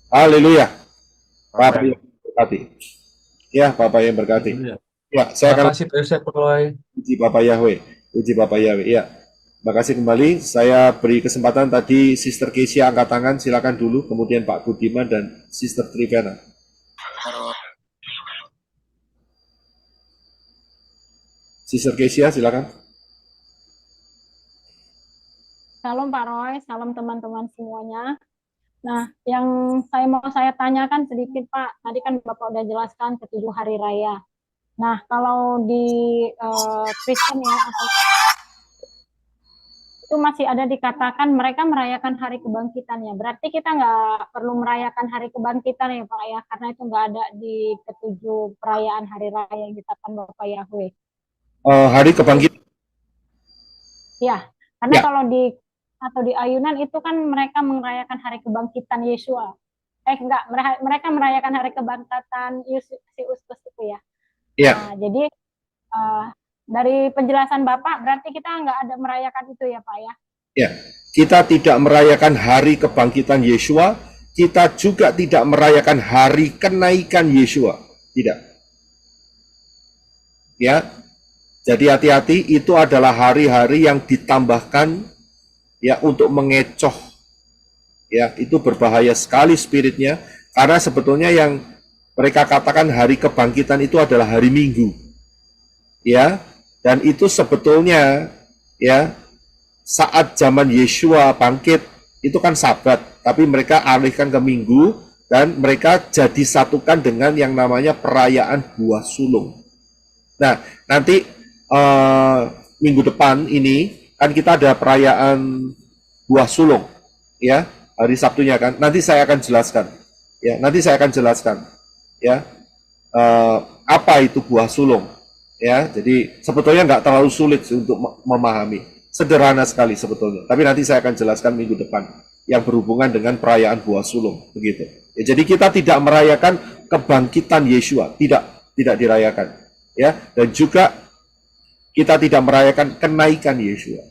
Haleluya. Bapak Amin. yang berkati. Ya, Bapak yang berkati. Haleluya. Ya, saya akan Makasih Pak Yosef Roy. puji Bapak Yahweh. Puji Bapak Yahweh. Ya. Terima kasih kembali. Saya beri kesempatan tadi Sister Kesia angkat tangan, silakan dulu. Kemudian Pak Budiman dan Sister Trivena. Sister Kesia, silakan. Salam Pak Roy, salam teman-teman semuanya. Nah, yang saya tanyakan sedikit Pak, tadi kan Bapak udah jelaskan ketujuh hari raya. Nah, kalau di Kristen ya, atau itu masih ada dikatakan mereka merayakan hari kebangkitan ya. Berarti kita nggak perlu merayakan hari kebangkitan ya Pak ya, karena itu nggak ada di ketujuh perayaan hari raya yang ditetapkan Bapak Yahweh. Hari kebangkitan. Ya, karena Ya, kalau di atau di ayunan itu kan mereka merayakan hari kebangkitan Yesua. Enggak, mereka merayakan hari kebangkitan si Uskus itu ya. ya, Nah, jadi uh, dari penjelasan Bapak berarti kita nggak ada merayakan itu ya Pak ya. ya. Kita tidak merayakan hari kebangkitan Yesua, kita juga tidak merayakan hari kenaikan Yesua. Tidak. Ya. Jadi hati-hati, itu adalah hari-hari yang ditambahkan ya untuk mengecoh. Ya, itu berbahaya sekali spiritnya karena sebetulnya yang mereka katakan hari kebangkitan itu adalah hari Minggu. Ya. Dan itu sebetulnya ya saat zaman Yesua bangkit itu kan Sabat, tapi mereka alihkan ke Minggu dan mereka jadi satukan dengan yang namanya perayaan buah sulung. Nah, nanti minggu depan ini kan kita ada perayaan buah sulung, ya, hari Sabtunya kan. Nanti saya akan jelaskan, ya. Nanti saya akan jelaskan, ya, apa itu buah sulung, ya. Jadi sebetulnya nggak terlalu sulit untuk memahami, sederhana sekali sebetulnya. Tapi nanti saya akan jelaskan minggu depan yang berhubungan dengan perayaan buah sulung, begitu. Ya, jadi kita tidak merayakan kebangkitan Yesua, tidak dirayakan, ya. Dan juga kita tidak merayakan kenaikan Yesua.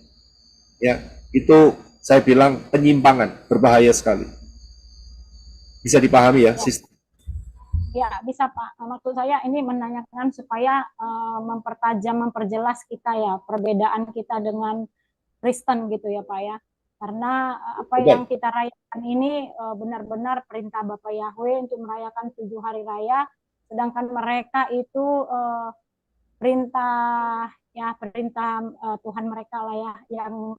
Ya, itu saya bilang penyimpangan, berbahaya sekali. Bisa dipahami ya, Ya, sistem. ya bisa Pak. Maksud saya ini menanyakan supaya memperjelas kita ya perbedaan kita dengan Kristen gitu ya Pak ya. Karena apa yang Betul. kita rayakan ini benar-benar perintah Bapak Yahweh untuk merayakan 7 hari raya, sedangkan mereka itu perintah ya perintah Tuhan mereka lah ya yang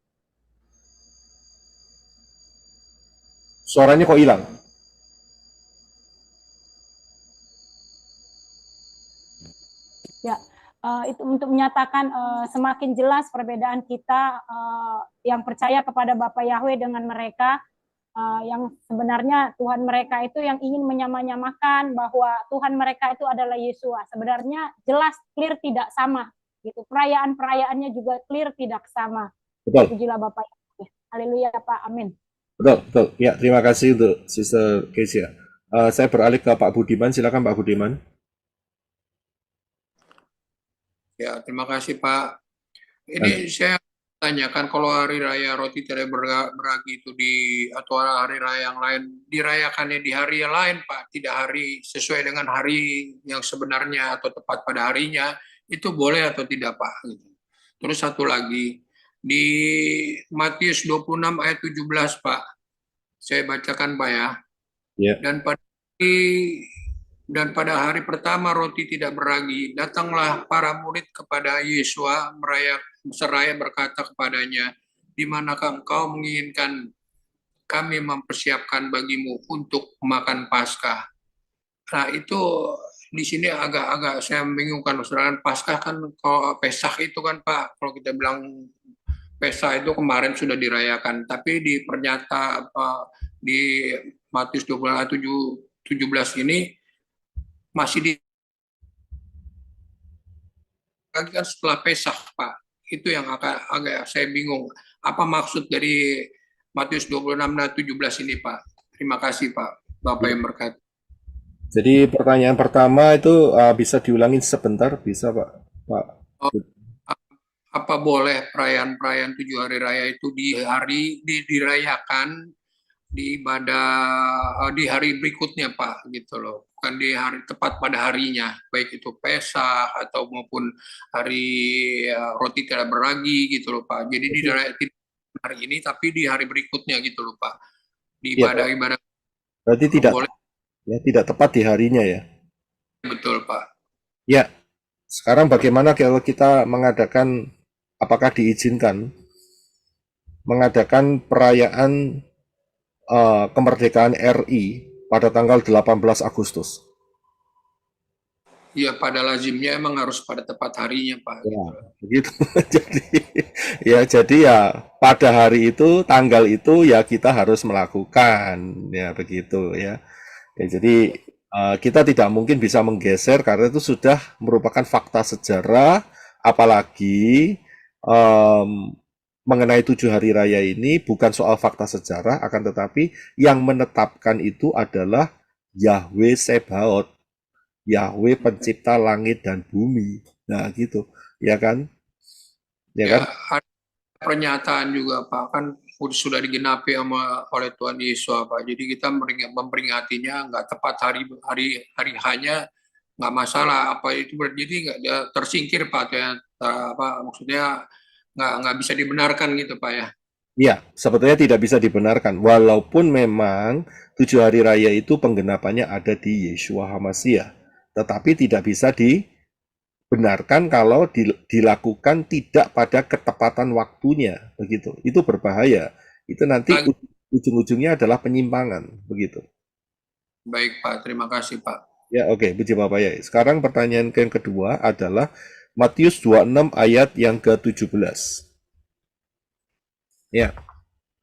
Suaranya kok hilang? ya itu untuk menyatakan semakin jelas perbedaan kita yang percaya kepada Bapak Yahweh dengan mereka yang sebenarnya Tuhan mereka itu yang ingin menyamanyamakan bahwa Tuhan mereka itu adalah Yesua. Sebenarnya jelas clear tidak sama gitu. Perayaan-perayaannya juga clear tidak sama. Betul, Pujilah Bapak Yahweh. Haleluya Pak. Amin. betul, betul. Ya, terima kasih untuk Sister Kesia. Saya beralih ke Pak Budiman, silakan Pak Budiman. Ya, terima kasih Pak. Dan, Ini saya tanyakan kalau hari raya roti tidak beragi itu atau hari raya yang lain dirayakannya di hari yang lain Pak, tidak hari sesuai dengan hari yang sebenarnya atau tepat pada harinya, itu boleh atau tidak Pak? Gitu. Terus satu lagi di Matius 26 ayat 17 Pak, saya bacakan Pak ya. ya, Dan pada dan pada hari pertama roti tidak beragi, datanglah para murid kepada Yesua seraya berkata kepadanya, di manakah engkau menginginkan kami mempersiapkan bagimu untuk makan Paskah? Nah itu di sini agak-agak saya membingungkan, sedangkan Paskah kan kalau Pesah itu kan Pak, kalau kita bilang Pesah itu kemarin sudah dirayakan, tapi di di Matius 17 ini masih di lagi kan setelah Pesah, Pak. Itu yang agak saya bingung. Apa maksud dari Matius 26 dan 17 ini, Pak? Terima kasih, Pak. Bapak ya. yang berkati. Jadi pertanyaan pertama itu bisa diulangin sebentar, bisa Pak? Pak. Oh, apa boleh perayaan-perayaan 7 hari raya itu dirayakan di ibadah di hari berikutnya Pak, gitu loh. Bukan di hari tepat pada harinya, baik itu Pesah atau maupun hari roti tidak beragi gitu loh Pak. Jadi di hari ini tapi di hari berikutnya gitu loh Pak. Di Ya, ibadah-ibadah berarti tidak boleh, tidak tepat di harinya ya. betul Pak. Ya, sekarang bagaimana kalau kita mengadakan, apakah diizinkan mengadakan perayaan kemerdekaan RI pada tanggal 18 Agustus? Ya pada lazimnya emang harus pada tepat harinya Pak. Ya, begitu. Jadi pada hari itu, tanggal itu ya kita harus melakukan ya begitu ya. Jadi kita tidak mungkin bisa menggeser karena itu sudah merupakan fakta sejarah, apalagi mengenai 7 hari raya ini bukan soal fakta sejarah, akan tetapi yang menetapkan itu adalah Yahweh Sebaot, Yahweh pencipta langit dan bumi. Nah gitu, ya kan? Ya kan? Ada pernyataan juga Pak, kan sudah digenapi oleh Tuhan Yesus Pak. Jadi kita memperingatinya nggak tepat hari hanya nggak masalah apa itu jadi nggak tersingkir Pak ya, apa maksudnya nggak bisa dibenarkan gitu Pak ya. Ya, sebetulnya tidak bisa dibenarkan. Walaupun memang 7 hari raya itu penggenapannya ada di Yeshua HaMashiach. Tetapi tidak bisa dibenarkan kalau dilakukan tidak pada ketepatan waktunya. Begitu. Itu berbahaya. Itu nanti ujung-ujungnya adalah penyimpangan. Begitu. Baik Pak, terima kasih Pak. Ya, oke. Puji Bapak ya. Sekarang pertanyaan yang kedua adalah Matius 26 ayat yang ke-17. Ya,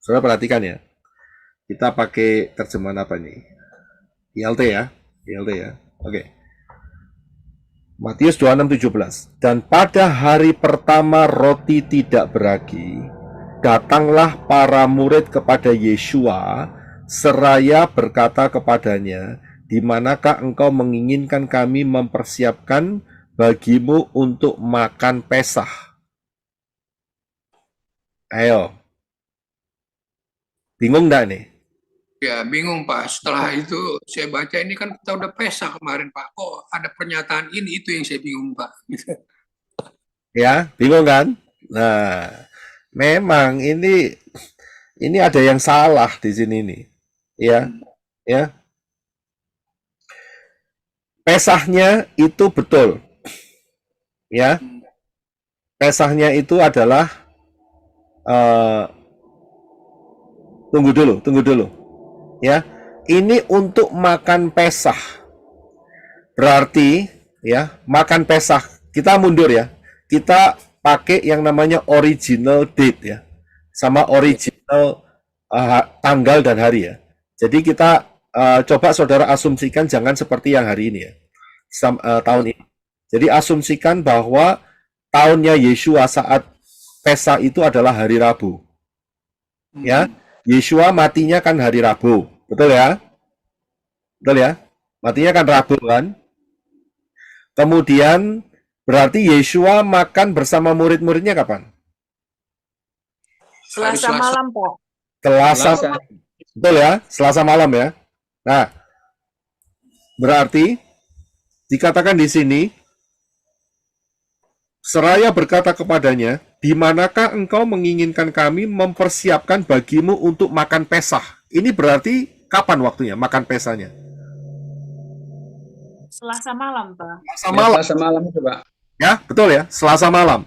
saudara perhatikan ya. Kita pakai terjemahan apa nih? ILT ya. ILT ya. Oke. Matius 26:17. Dan pada hari pertama roti tidak beragi, datanglah para murid kepada Yeshua seraya berkata kepadanya, di manakah engkau menginginkan kami mempersiapkan bagimu untuk makan Pesah? Ayo. Bingung enggak nih? Ya bingung Pak, setelah itu saya baca ini kan kita udah Pesah kemarin Pak, kok ada pernyataan ini, itu yang saya bingung Pak. Ya, bingung kan? Nah, memang ini ada yang salah di sini nih. Ya, ya. Pesahnya itu betul. Ya. Pesahnya itu adalah tunggu dulu. Ya. Ini untuk makan Pesah. Berarti ya, makan Pesah. Kita mundur ya. Kita pakai yang namanya original date ya. Sama original tanggal dan hari ya. Jadi kita coba saudara asumsikan jangan seperti yang hari ini ya. Tahun ini. Jadi asumsikan bahwa tahunnya Yeshua saat Pesah itu adalah hari Rabu. Ya. Yeshua matinya kan hari Rabu. Betul ya? Betul ya? Matinya kan Rabu kan? Kemudian berarti Yeshua makan bersama murid-muridnya kapan? Selasa malam, Pak. Selasa. Betul ya? Selasa malam ya. Nah, berarti dikatakan di sini seraya berkata kepadanya, di manakah engkau menginginkan kami mempersiapkan bagimu untuk makan Pesah? Ini berarti kapan waktunya makan Pesahnya? Selasa malam, Pak. Selasa malam itu Pak. Ya, betul ya, Selasa malam.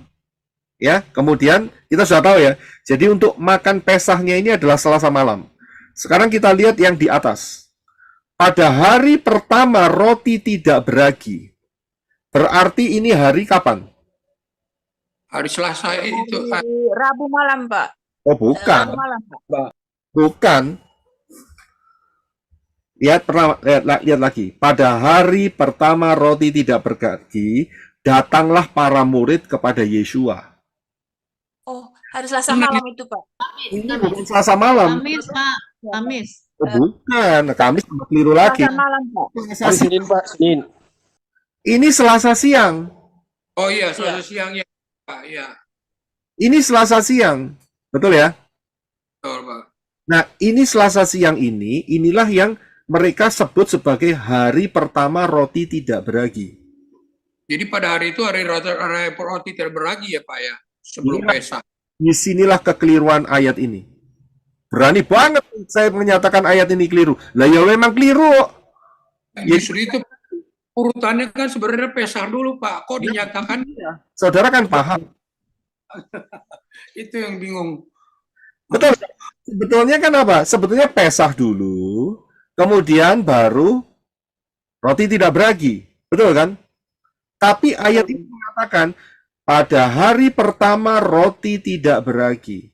Ya, kemudian kita sudah tahu ya. Jadi untuk makan Pesahnya ini adalah Selasa malam. Sekarang kita lihat yang di atas. Pada hari pertama roti tidak beragi. Berarti ini hari kapan? Hari Selasa itu Rabu malam, Pak. Oh, bukan. Rabu malam, Pak. Bukan. Lihat lagi. Pada hari pertama roti tidak beragi, datanglah para murid kepada Yeshua. Oh, hari Selasa malam itu, Pak. Ini bukan Selasa malam. Kamis, Pak. Kamis. Oh, bukan. Kamis keliru lagi. Selasa malam, Pak. Senin, Pak. Senin. Ini Selasa siang. Oh iya, Selasa siang ya Pak, ya. Ini Selasa siang. Betul ya? Betul Pak. Nah, ini Selasa siang ini, inilah yang mereka sebut sebagai hari pertama roti tidak beragi. Jadi pada hari itu hari roti tidak beragi ya Pak ya, sebelum Inilah, Pesak. disinilah kekeliruan ayat ini. Berani banget saya menyatakan ayat ini keliru. Lah ya memang keliru. Ya, Justru itu urutannya kan sebenarnya Pesak dulu Pak, kok dinyatakan saudara kan paham. itu yang bingung. Betul. Sebetulnya kan apa? Sebetulnya Pesah dulu, kemudian baru roti tidak beragi. Betul kan? Tapi ayat ini mengatakan pada hari pertama roti tidak beragi.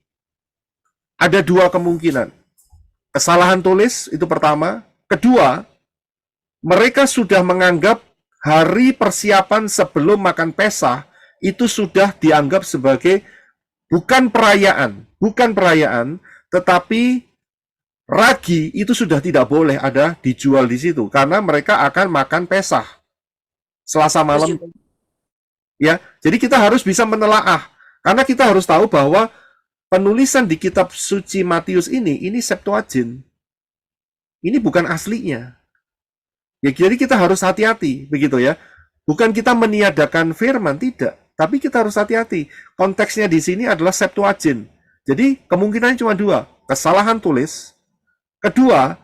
Ada dua kemungkinan. Kesalahan tulis itu pertama. Kedua, mereka sudah menganggap hari persiapan sebelum makan Pesah itu sudah dianggap sebagai bukan perayaan, tetapi ragi itu sudah tidak boleh ada dijual di situ karena mereka akan makan Pesah Selasa malam. Ya, jadi kita harus bisa menelaah karena kita harus tahu bahwa penulisan di kitab suci Matius ini Septuagint. Ini bukan aslinya. Ya, jadi kita harus hati-hati begitu ya. Bukan kita meniadakan firman, tidak. Tapi kita harus hati-hati. Konteksnya di sini adalah Septuagint. Jadi kemungkinannya cuma dua. Kesalahan tulis. Kedua,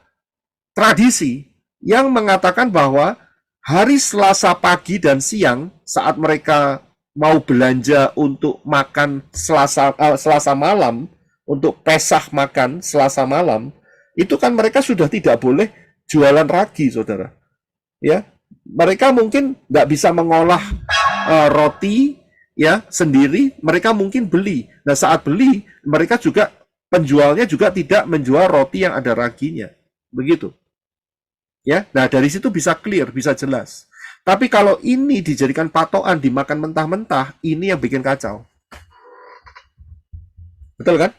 tradisi yang mengatakan bahwa hari Selasa pagi dan siang saat mereka mau belanja untuk makan Selasa malam, untuk Pesah makan Selasa malam, itu kan mereka sudah tidak boleh jualan ragi, saudara. Ya, mereka mungkin nggak bisa mengolah roti ya sendiri, mereka mungkin beli. Nah, saat beli, mereka juga penjualnya juga tidak menjual roti yang ada raginya. Begitu. Ya, nah dari situ bisa clear, bisa jelas. Tapi kalau ini dijadikan patokan dimakan mentah-mentah, ini yang bikin kacau. Betul kan?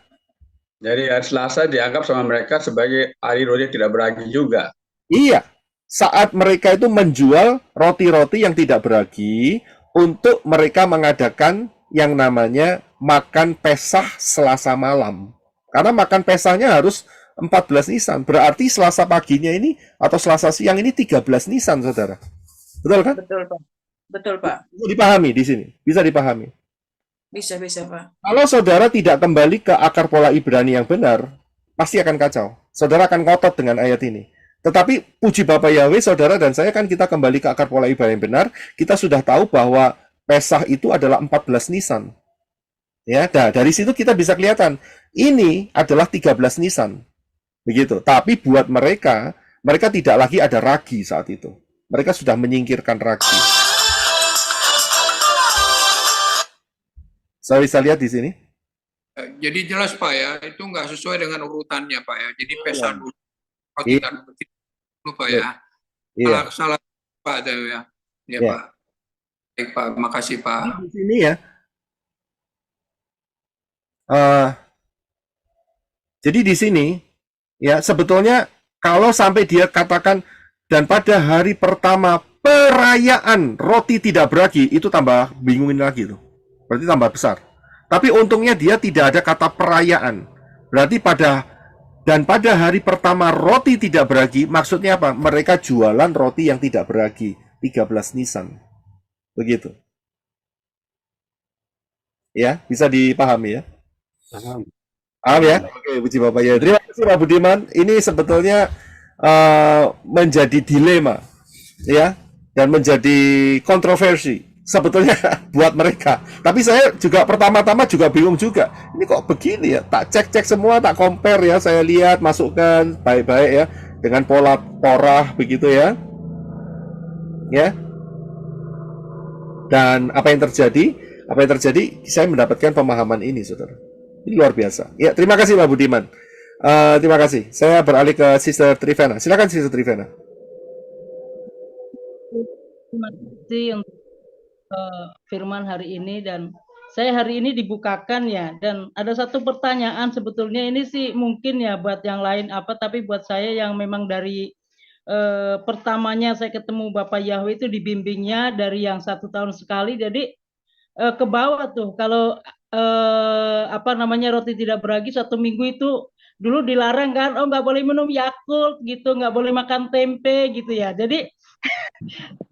Jadi hari Selasa dianggap sama mereka sebagai hari roti tidak beragi juga. Iya. Saat mereka itu menjual roti-roti yang tidak beragi untuk mereka mengadakan yang namanya makan Pesah Selasa malam. Karena makan Pesahnya harus 14 Nisan. Berarti Selasa paginya ini atau Selasa siang ini 13 Nisan, saudara. Betul kan? Betul, Pak. Betul, Pak. Bisa dipahami di sini. Bisa dipahami. Bisa, Pak. Kalau saudara tidak kembali ke akar pola Ibrani yang benar, pasti akan kacau. Saudara akan ngotot dengan ayat ini. Tetapi puji Bapa Yahweh, saudara dan saya kan kita kembali ke akar pola Ibrani yang benar, kita sudah tahu bahwa Pesah itu adalah 14 Nisan. Ya, nah, dari situ kita bisa kelihatan ini adalah 13 Nisan. Begitu. Tapi buat mereka, mereka tidak lagi ada ragi saat itu. Mereka sudah menyingkirkan ragi. Saya bisa lihat di sini. Jadi jelas Pak ya, itu nggak sesuai dengan urutannya Pak ya. Jadi Pesah dulu, roti Iya. tidak beragi dulu Pak ya. Iya. Salah Pak ya. Ya Iya. Pak. Baik Pak, makasih Pak. Di sini ya. Jadi di sini ya sebetulnya kalau sampai dia katakan dan pada hari pertama perayaan roti tidak beragi, itu tambah bingungin lagi tuh. Berarti tambah besar. Tapi untungnya dia tidak ada kata perayaan. Berarti pada hari pertama roti tidak beragi, maksudnya apa? Mereka jualan roti yang tidak beragi, 13 Nisan. Begitu. Ya, bisa dipahami ya? Paham. Paham ya? Oke, puji Bapak ya. Terima kasih Pak Budiman. Ini sebetulnya menjadi dilema ya dan menjadi kontroversi sebetulnya buat mereka. Tapi saya juga pertama-tama juga bingung juga. Ini kok begini ya? Tak cek-cek semua, tak compare ya. Saya lihat, masukkan baik-baik ya dengan pola porah begitu ya. Ya. Dan apa yang terjadi? Apa yang terjadi? Saya mendapatkan pemahaman ini, saudara. Ini luar biasa. Ya, terima kasih Pak Budiman. Terima kasih. Saya beralih ke Sister Trivena. Silakan Sister Trivena. Terima kasih untuk firman hari ini, dan saya hari ini dibukakan ya, dan ada satu pertanyaan sebetulnya ini sih mungkin ya buat yang lain apa, tapi buat saya yang memang dari pertamanya saya ketemu Bapak Yahweh itu dibimbingnya dari yang 1 tahun sekali, jadi ke bawah tuh kalau roti tidak beragi 1 minggu itu dulu dilarang kan, oh nggak boleh minum Yakult gitu, nggak boleh makan tempe gitu ya. Jadi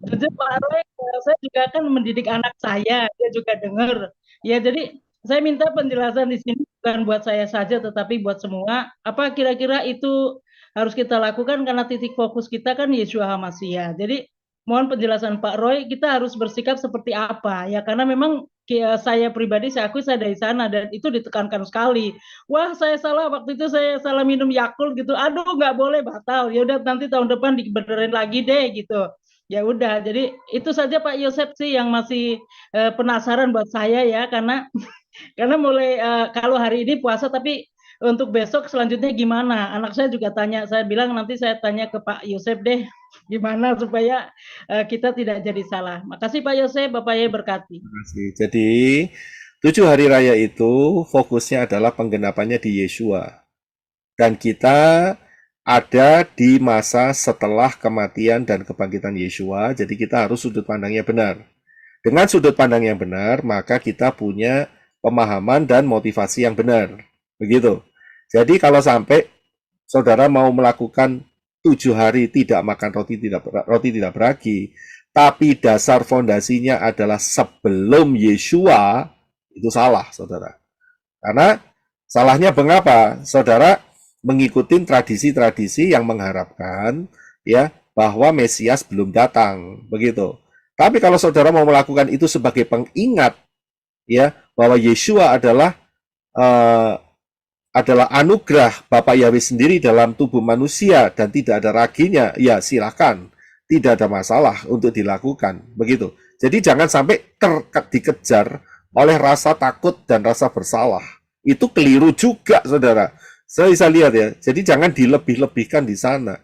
jujur Pak Roy, saya juga kan mendidik anak saya, dia juga dengar. Ya, jadi saya minta penjelasan di sini bukan buat saya saja, tetapi buat semua. Apa kira-kira itu harus kita lakukan karena titik fokus kita kan Yeshua HaMashiach. Jadi mohon penjelasan Pak Roy, kita harus bersikap seperti apa ya? Karena memang saya pribadi, saya akui saya dari sana dan itu ditekankan sekali. Wah, saya salah waktu itu, saya salah minum Yakult gitu. Aduh, nggak boleh, batal. Ya udah nanti tahun depan dibenerin lagi deh gitu. Ya udah, jadi itu saja Pak Yosep sih yang masih penasaran buat saya ya, karena mulai kalau hari ini puasa tapi untuk besok selanjutnya gimana? Anak saya juga tanya, saya bilang nanti saya tanya ke Pak Yosep deh, gimana supaya kita tidak jadi salah. Makasih Pak Yosep, Bapak Yai berkati. Terima kasih. Jadi 7 hari raya itu fokusnya adalah penggenapannya di Yesua. Dan kita ada di masa setelah kematian dan kebangkitan Yesua, jadi kita harus sudut pandangnya benar. Dengan sudut pandang yang benar, maka kita punya pemahaman dan motivasi yang benar. Begitu. Jadi kalau sampai saudara mau melakukan 7 hari tidak makan roti tidak beragi, tapi dasar fondasinya adalah sebelum Yesua, itu salah, saudara. Karena salahnya mengapa? Saudara mengikuti tradisi-tradisi yang mengharapkan ya bahwa Mesias belum datang, begitu. Tapi kalau saudara mau melakukan itu sebagai pengingat ya bahwa Yeshua adalah anugerah Bapak Yahweh sendiri dalam tubuh manusia dan tidak ada raginya, ya silakan, tidak ada masalah untuk dilakukan, begitu. Jadi jangan sampai dikejar oleh rasa takut dan rasa bersalah. Itu keliru juga, saudara. Saya bisa lihat ya. Jadi jangan dilebih-lebihkan di sana.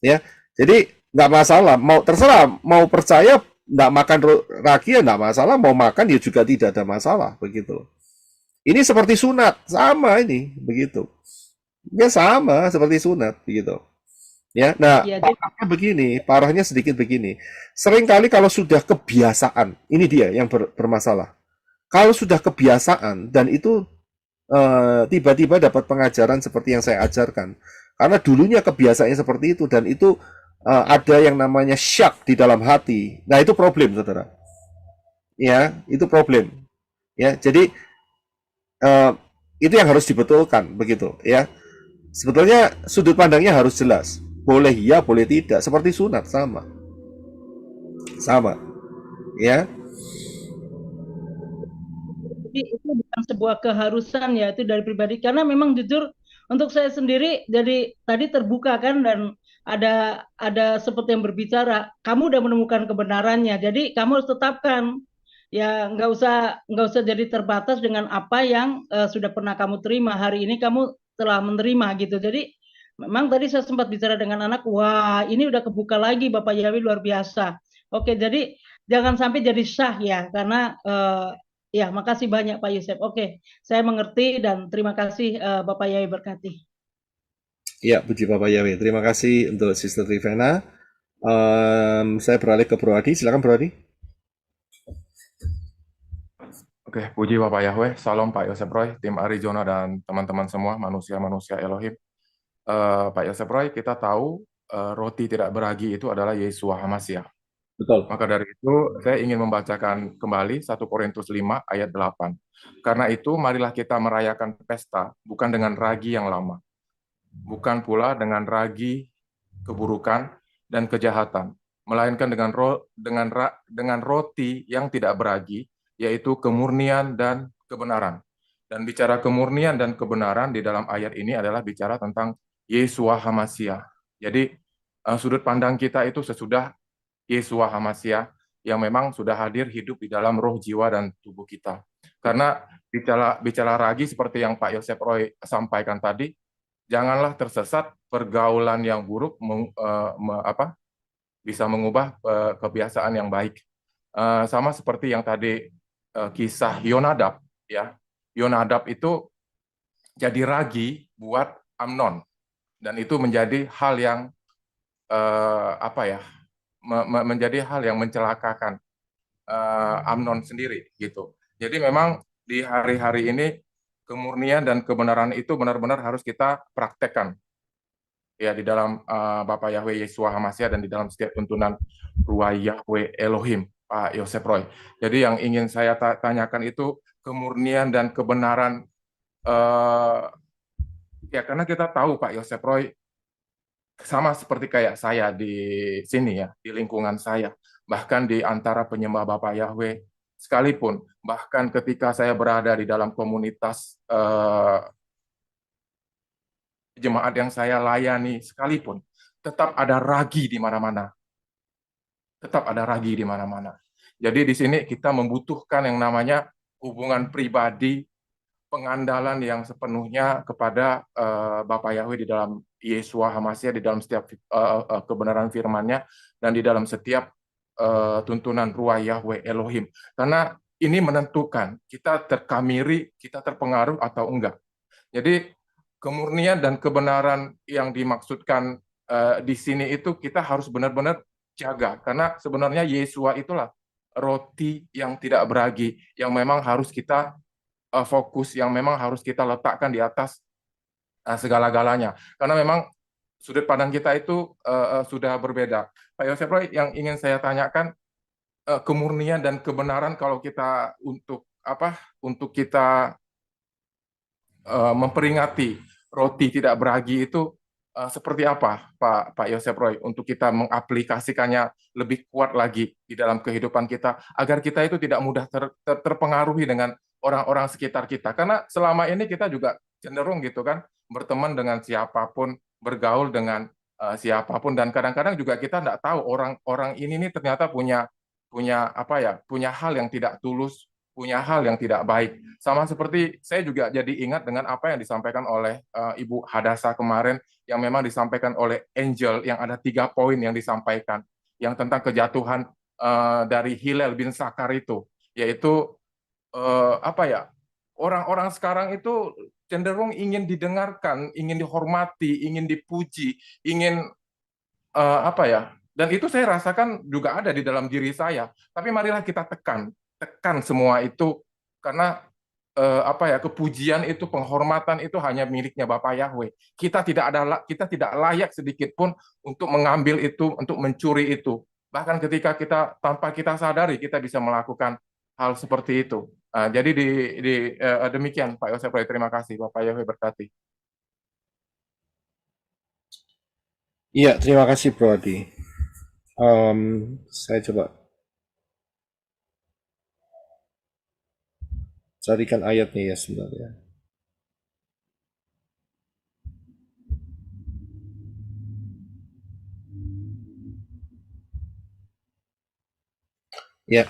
Ya, jadi nggak masalah. Mau terserah, mau percaya nggak makan ragi ya nggak masalah. Mau makan ya juga tidak ada masalah. Begitu. Ini seperti sunat, sama ini, begitu. Ya sama seperti sunat, begitu. Ya, nah Ya, parahnya sedikit begini. Seringkali kalau sudah kebiasaan, ini dia yang bermasalah. Kalau sudah kebiasaan dan itu tiba-tiba dapat pengajaran seperti yang saya ajarkan, karena dulunya kebiasaannya seperti itu dan itu ada yang namanya syak di dalam hati. Nah itu problem, saudara. Ya, itu problem. Ya, jadi itu yang harus dibetulkan, begitu. Ya, sebetulnya sudut pandangnya harus jelas. Boleh iya, boleh tidak. Seperti sunat sama. Ya. Jadi itu bukan sebuah keharusan ya, itu dari pribadi. Karena memang jujur untuk saya sendiri, jadi tadi terbuka kan dan ada seperti yang berbicara, kamu udah menemukan kebenarannya, jadi kamu harus tetapkan. Ya nggak usah jadi terbatas dengan apa yang sudah pernah kamu terima. Hari ini kamu telah menerima gitu. Jadi memang tadi saya sempat bicara dengan anak, wah ini udah kebuka lagi Bapak Yahweh luar biasa. Oke, jadi jangan sampai jadi syah ya, karena ya, makasih banyak Pak Yosep. Oke, saya mengerti dan terima kasih Bapak Yahweh berkati. Ya, puji Bapak Yahweh. Terima kasih untuk Sister Rivena. Saya beralih ke Bro Adi. Silakan Bro Adi. Oke, puji Bapak Yahweh. Salam Pak Yosep Roy, tim Arizona dan teman-teman semua, manusia-manusia Elohim. Pak Yosep Roy, kita tahu roti tidak beragi itu adalah Yeshua HaMashiach. Betul. Maka dari itu, saya ingin membacakan kembali 1 Korintus 5 ayat 8. Karena itu, marilah kita merayakan pesta, bukan dengan ragi yang lama. Bukan pula dengan ragi keburukan dan kejahatan, melainkan dengan roti yang tidak beragi, yaitu kemurnian dan kebenaran. Dan bicara kemurnian dan kebenaran di dalam ayat ini adalah bicara tentang Yeshua HaMashiach. Jadi, sudut pandang kita itu sesudah Yeshua HaMashiach yang memang sudah hadir hidup di dalam roh, jiwa, dan tubuh kita. Karena bicara ragi seperti yang Pak Yosep Roy sampaikan tadi, janganlah tersesat pergaulan yang buruk bisa mengubah kebiasaan yang baik. Sama seperti yang tadi kisah Yonadab, ya. Yonadab itu jadi ragi buat Amnon, dan itu menjadi hal yang menjadi hal yang mencelakakan Amnon sendiri gitu. Jadi memang di hari-hari ini kemurnian dan kebenaran itu benar-benar harus kita praktekkan ya di dalam Bapa Yahweh Yeshua HaMashiach dan di dalam setiap tuntunan Ruah Yahweh Elohim, Pak Yosef Roy. Jadi yang ingin saya tanyakan itu kemurnian dan kebenaran, ya karena kita tahu Pak Yosef Roy sama seperti kayak saya di sini ya, di lingkungan saya, bahkan di antara penyembah Bapa Yahweh sekalipun, bahkan ketika saya berada di dalam komunitas jemaat yang saya layani sekalipun, tetap ada ragi di mana-mana. Tetap ada ragi di mana-mana. Jadi di sini kita membutuhkan yang namanya hubungan pribadi, pengandalan yang sepenuhnya kepada Bapa Yahweh di dalam Yeshua HaMashiach, di dalam setiap kebenaran firman-Nya, dan di dalam setiap tuntunan Ruah Yahweh Elohim. Karena ini menentukan kita terkamiri, kita terpengaruh atau enggak. Jadi kemurnian dan kebenaran yang dimaksudkan di sini itu kita harus benar-benar jaga, karena sebenarnya Yeshua itulah roti yang tidak beragi, yang memang harus kita fokus, yang memang harus kita letakkan di atas segala-galanya, karena memang sudut pandang kita itu sudah berbeda. Pak Yosef Roy, yang ingin saya tanyakan, kemurnian dan kebenaran kalau kita untuk kita memperingati roti tidak beragi itu seperti apa, Pak Yosef Roy, untuk kita mengaplikasikannya lebih kuat lagi di dalam kehidupan kita, agar kita itu tidak mudah terpengaruhi dengan orang-orang sekitar kita. Karena selama ini kita juga cenderung gitu kan, berteman dengan siapapun, bergaul dengan siapapun, dan kadang-kadang juga kita tidak tahu orang-orang ini nih ternyata punya hal yang tidak tulus, punya hal yang tidak baik. Sama seperti saya juga jadi ingat dengan apa yang disampaikan oleh Ibu Hadasa kemarin, yang memang disampaikan oleh Angel, yang ada 3 poin yang disampaikan, yang tentang kejatuhan dari Hillel bin Sakar itu, yaitu orang-orang sekarang itu cenderung ingin didengarkan, ingin dihormati, ingin dipuji, ingin dan itu saya rasakan juga ada di dalam diri saya. Tapi marilah kita tekan semua itu, karena kepujian itu, penghormatan itu hanya miliknya Bapa Yahweh. Kita tidak layak sedikit pun untuk mengambil itu, untuk mencuri itu. Bahkan ketika tanpa kita sadari, kita bisa melakukan hal seperti itu. Jadi demikian Pak Yosef Roy, terima kasih. Bapak Yahweh berkati. Iya, terima kasih Bro Adi. Saya coba carikan ayatnya ya sebentar ya. Ya,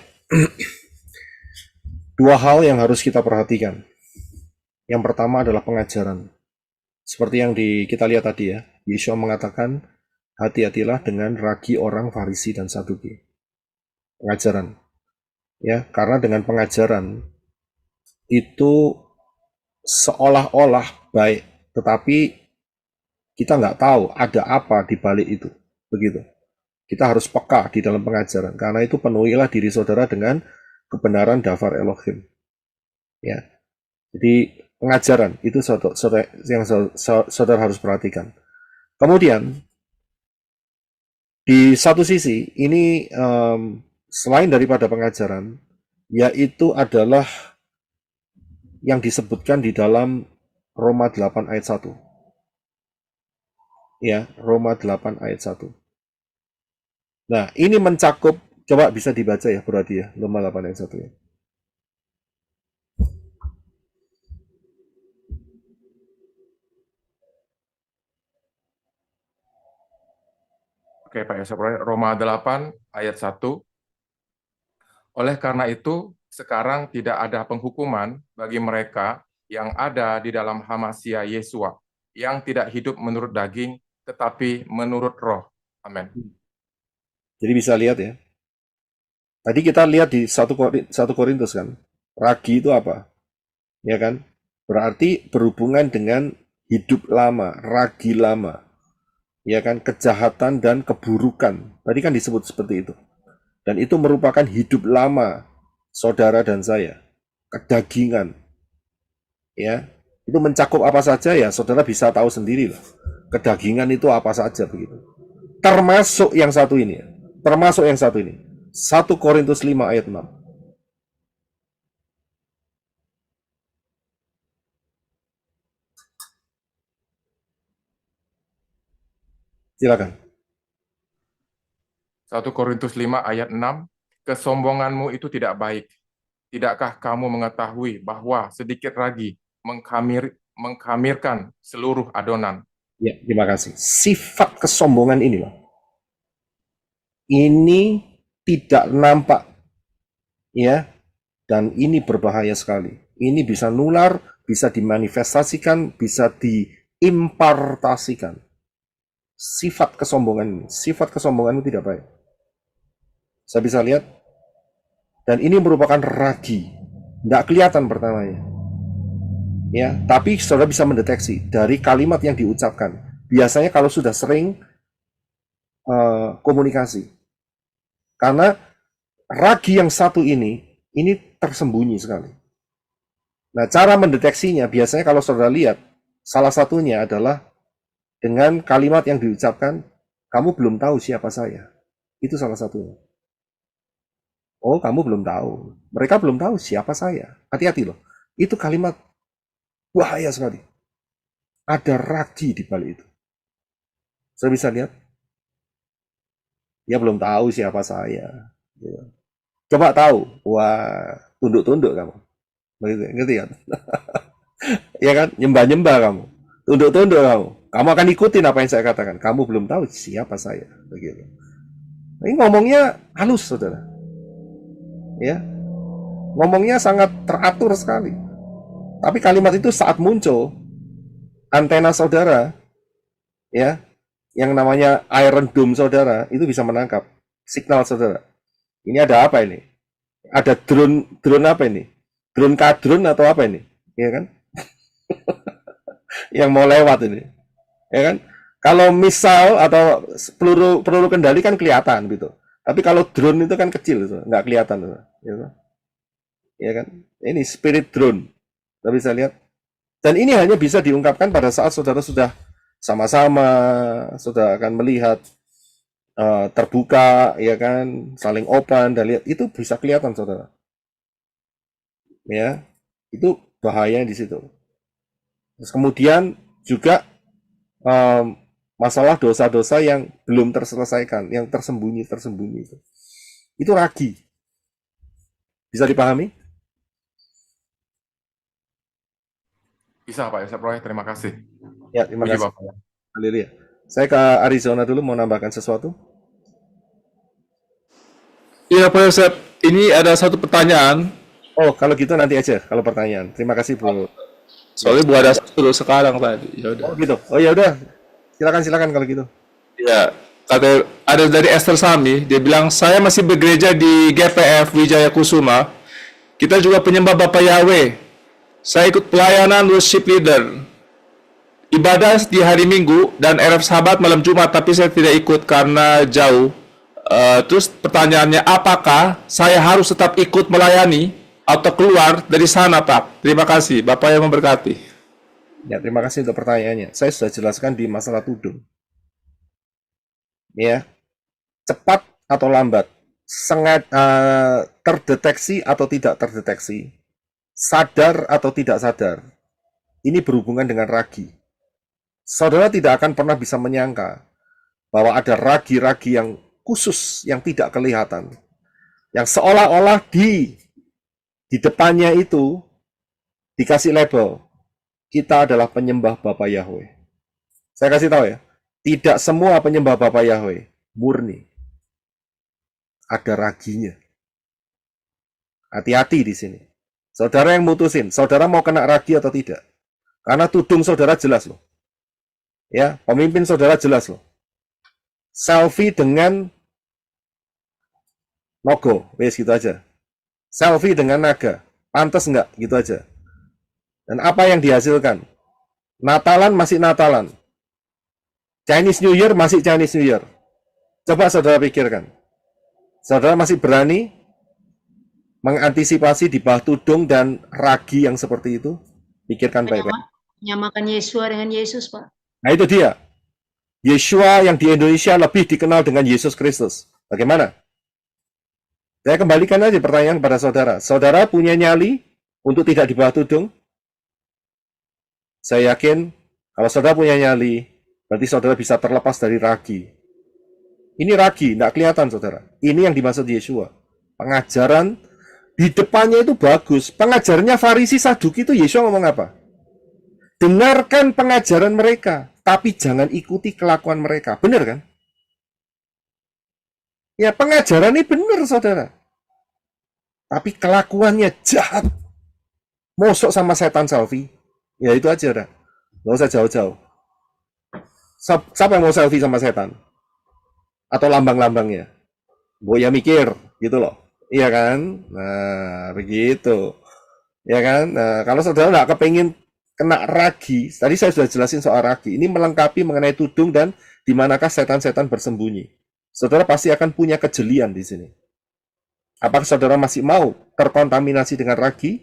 2 hal yang harus kita perhatikan. Yang pertama adalah pengajaran. Seperti yang kita lihat tadi ya, Yeshua mengatakan, hati-hatilah dengan ragi orang Farisi dan Saduki. Pengajaran. Ya, karena dengan pengajaran itu seolah-olah baik, tetapi kita nggak tahu ada apa di balik itu. Begitu. Kita harus peka di dalam pengajaran, karena itu penuhilah diri saudara dengan kebenaran Dafar Elohim. Ya, jadi pengajaran itu yang saudara harus perhatikan. Kemudian di satu sisi ini selain daripada pengajaran, yaitu adalah yang disebutkan di dalam Roma 8 ayat 1. Ya, Roma 8 ayat 1. Nah, ini mencakup, coba bisa dibaca ya berarti ya, Roma 8 ayat 1 ya. Oke, Pak Yosef Roy, Roma 8 ayat 1. Oleh karena itu, sekarang tidak ada penghukuman bagi mereka yang ada di dalam HaMashiach Yeshua, yang tidak hidup menurut daging, tetapi menurut roh. Amin. Jadi bisa lihat ya. Tadi kita lihat di 1 Korintus kan. Ragi itu apa? Ya kan? Berarti berhubungan dengan hidup lama, ragi lama. Ya kan? Kejahatan dan keburukan. Tadi kan disebut seperti itu. Dan itu merupakan hidup lama saudara dan saya. Kedagingan. ya, itu mencakup apa saja ya, saudara bisa tahu sendiri loh. Kedagingan itu apa saja begitu. Termasuk yang satu ini ya. Termasuk yang satu ini. 1 Korintus 5 ayat 6. Silakan. 1 Korintus 5 ayat 6, kesombonganmu itu tidak baik. Tidakkah kamu mengetahui bahwa sedikit ragi mengkamirkan seluruh adonan? Ya, terima kasih. Sifat kesombongan ini loh. Ini tidak nampak ya, dan ini berbahaya sekali. Ini bisa nular, bisa dimanifestasikan, bisa diimpartasikan. Sifat kesombongan itu tidak baik. Saya bisa lihat, dan ini merupakan ragi, tidak kelihatan pertamanya. Ya, tapi saudara bisa mendeteksi dari kalimat yang diucapkan. Biasanya kalau sudah sering komunikasi, karena ragi yang satu ini tersembunyi sekali. Nah, cara mendeteksinya biasanya kalau saudara lihat, salah satunya adalah dengan kalimat yang diucapkan, kamu belum tahu siapa saya. Itu salah satunya. Oh, kamu belum tahu. Mereka belum tahu siapa saya. Hati-hati loh. Itu kalimat bahaya sekali. Ada ragi di balik itu. Saya bisa lihat. Dia belum tahu siapa saya. Coba tahu. Wah, tunduk-tunduk kamu. Ngerti kan? Ya kan? Nyembah-nyembah kamu. Tunduk-tunduk kamu. Kamu akan ikutin apa yang saya katakan. Kamu belum tahu siapa saya. Begitu. Ini ngomongnya halus, saudara. Ya, ngomongnya sangat teratur sekali. Tapi kalimat itu saat muncul, antena saudara, ya, yang namanya iron dome saudara, itu bisa menangkap signal saudara. Ini ada apa ini? Ada drone apa ini? Drone kadrun atau apa ini? Ya kan? Yang mau lewat ini. Ya kan? Kalau misal atau peluru kendali kan kelihatan gitu. Tapi kalau drone itu kan kecil, itu nggak kelihatan, gitu. Ya kan? Ini spirit drone, kita bisa lihat. Dan ini hanya bisa diungkapkan pada saat saudara sudah sama-sama, sudah akan melihat terbuka, ya kan, saling open dan lihat, itu bisa kelihatan, saudara. Ya, itu bahaya di situ. Terus kemudian juga masalah dosa-dosa yang belum terselesaikan, yang tersembunyi itu ragi. Bisa dipahami? Bisa Pak Yosef Roy, terima kasih. Ya, terima Puji kasih. Bapak. Haleluya. Saya ke Arizona dulu, mau nambahkan sesuatu. Iya Pak Yosef, ini ada satu pertanyaan. Oh, kalau gitu nanti aja, kalau pertanyaan. Terima kasih, Bro. Soalnya Bu ada satu dulu sekarang tadi. Ya udah. Oh gitu. Oh ya udah. Silakan kalau gitu. Ya, ada dari Esther Sami, dia bilang saya masih bergereja di GPF Wijaya Kusuma. Kita juga penyembah Bapak Yahweh. Saya ikut pelayanan worship leader. Ibadah di hari Minggu dan Erev Sabat malam Jumat, tapi saya tidak ikut karena jauh. Terus pertanyaannya, apakah saya harus tetap ikut melayani atau keluar dari sana, Pak? Terima kasih, Bapak yang memberkati. Ya, terima kasih untuk pertanyaannya. Saya sudah jelaskan di masalah tudung. Ya, cepat atau lambat, terdeteksi atau tidak terdeteksi, sadar atau tidak sadar, ini berhubungan dengan ragi. Saudara tidak akan pernah bisa menyangka bahwa ada ragi-ragi yang khusus, yang tidak kelihatan, yang seolah-olah di depannya itu dikasih label, kita adalah penyembah Bapa Yahweh. Saya kasih tahu ya, tidak semua penyembah Bapa Yahweh murni. Ada raginya. Hati-hati di sini. Saudara yang mutusin, saudara mau kena ragi atau tidak. Karena tudung saudara jelas loh. Ya, pemimpin saudara jelas loh. Selfie dengan logo, wes gitu aja. Selfie dengan naga, pantas nggak? Gitu aja. Dan apa yang dihasilkan? Natalan masih Natalan. Chinese New Year masih Chinese New Year. Coba saudara pikirkan. Saudara masih berani mengantisipasi di bawah tudung dan ragi yang seperti itu? Pikirkan baik-baik. Menyamakan Yesua dengan Yesus, Pak. Nah itu dia. Yeshua yang di Indonesia lebih dikenal dengan Yesus Kristus. Bagaimana? Saya kembalikan aja pertanyaan kepada saudara. Saudara punya nyali untuk tidak di bawah tudung? Saya yakin kalau saudara punya nyali, berarti saudara bisa terlepas dari ragi. Ini ragi, tidak kelihatan saudara. Ini yang dimaksud Yeshua. Pengajaran di depannya itu bagus. Pengajarannya Farisi Saduki itu Yeshua ngomong apa? Dengarkan pengajaran mereka, tapi jangan ikuti kelakuan mereka. Benar kan? Ya, pengajaran ini benar, saudara. Tapi kelakuannya jahat. Mosok sama setan selfie. Ya, itu aja, dah. Nggak usah jauh-jauh. Siapa yang mau selfie sama setan? Atau lambang-lambangnya? Boya mikir, gitu loh. Iya kan? Nah, begitu. Ya kan? Nah, kalau saudara nggak kepingin kena ragi, tadi saya sudah jelasin soal ragi. Ini melengkapi mengenai tudung dan di manakah setan-setan bersembunyi. Saudara pasti akan punya kejelian di sini. Apakah saudara masih mau terkontaminasi dengan ragi?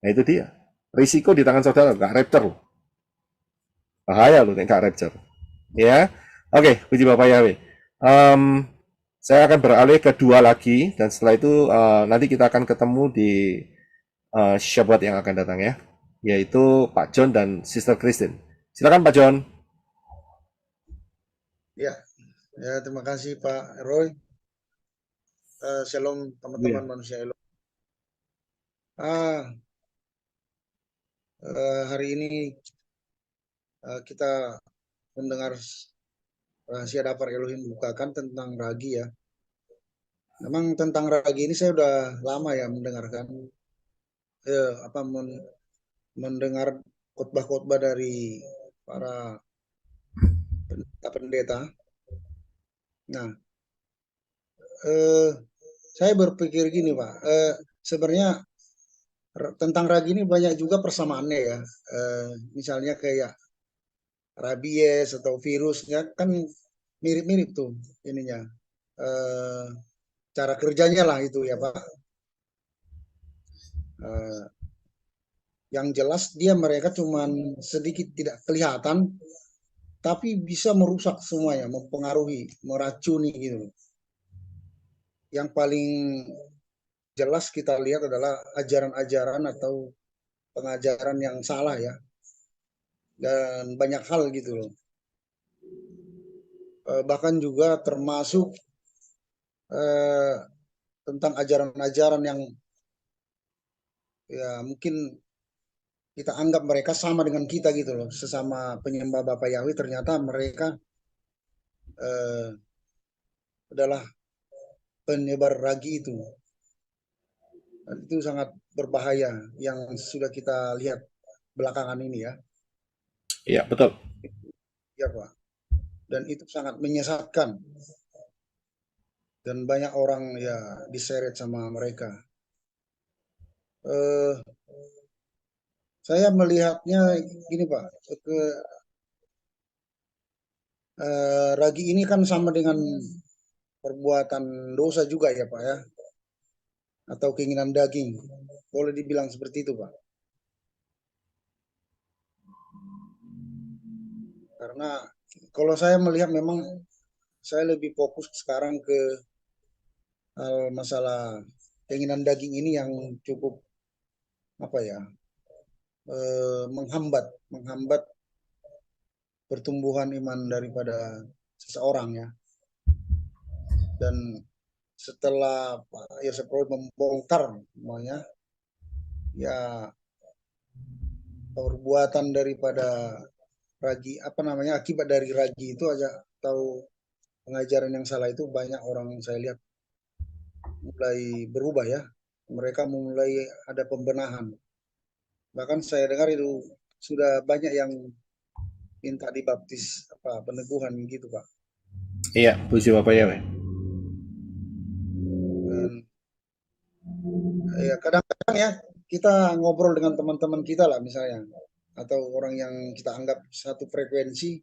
Nah itu dia. Risiko di tangan saudara, nggak rapture loh. Bahaya loh, nggak rapture. Ya, oke, puji Bapak Yahweh. Saya akan beralih ke dua lagi, dan setelah itu nanti kita akan ketemu di Shabbat yang akan datang ya, yaitu Pak John dan Sister Christine. Silakan Pak John. Ya, terima kasih Pak Roy. Shalom teman-teman manusia Elo. Hari ini kita mendengar rahasia dapur Elohim bukakan tentang ragi ya. Memang tentang ragi ini saya udah lama ya mendengarkan, mendengar khotbah-khotbah dari para pendeta. Nah, saya berpikir gini Pak, sebenarnya tentang ragi ini banyak juga persamaannya ya. Misalnya kayak rabies atau virusnya kan mirip-mirip tuh ininya. Cara kerjanya lah itu ya Pak. Yang jelas mereka cuman sedikit tidak kelihatan, tapi bisa merusak semuanya, mempengaruhi, meracuni gitu. Yang paling jelas kita lihat adalah ajaran-ajaran atau pengajaran yang salah ya, dan banyak hal gitu loh. Bahkan juga termasuk tentang ajaran-ajaran yang ya mungkin kita anggap mereka sama dengan kita gitu loh, sesama penyembah Bapak Yahweh, ternyata mereka adalah penyebar ragi itu. Dan itu sangat berbahaya yang sudah kita lihat belakangan ini ya. Iya, betul. Ya Pak. Dan itu sangat menyesatkan. Dan banyak orang ya diseret sama mereka. Saya melihatnya gini Pak, ragi ini kan sama dengan perbuatan dosa juga ya Pak ya, atau keinginan daging, boleh dibilang seperti itu Pak. Karena kalau saya melihat memang saya lebih fokus sekarang ke masalah keinginan daging ini yang cukup menghambat pertumbuhan iman daripada seseorang ya. Dan setelah Pak Yosef Roy membongkar semuanya, ya perbuatan daripada ragi, akibat dari ragi itu aja, atau pengajaran yang salah itu, banyak orang saya lihat mulai berubah ya. Mereka mulai ada pembenahan. Bahkan saya dengar itu sudah banyak yang minta dibaptis peneguhan gitu Pak. Iya, puji Bapak Yahweh. Ya kadang-kadang ya kita ngobrol dengan teman-teman kita lah misalnya, atau orang yang kita anggap satu frekuensi,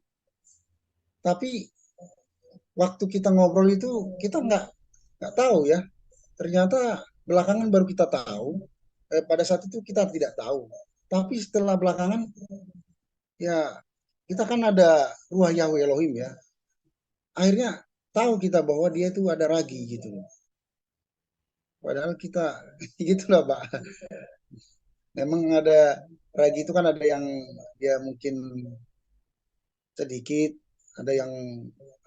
tapi waktu kita ngobrol itu kita nggak tahu ya, ternyata belakangan baru kita tahu, pada saat itu kita tidak tahu Tapi setelah belakangan ya kita kan ada ruah Yahweh Elohim ya. Akhirnya tahu kita bahwa dia itu ada ragi gitu loh. Padahal kita gitu lah Pak. Memang ada ragi itu kan ada yang dia mungkin sedikit, ada yang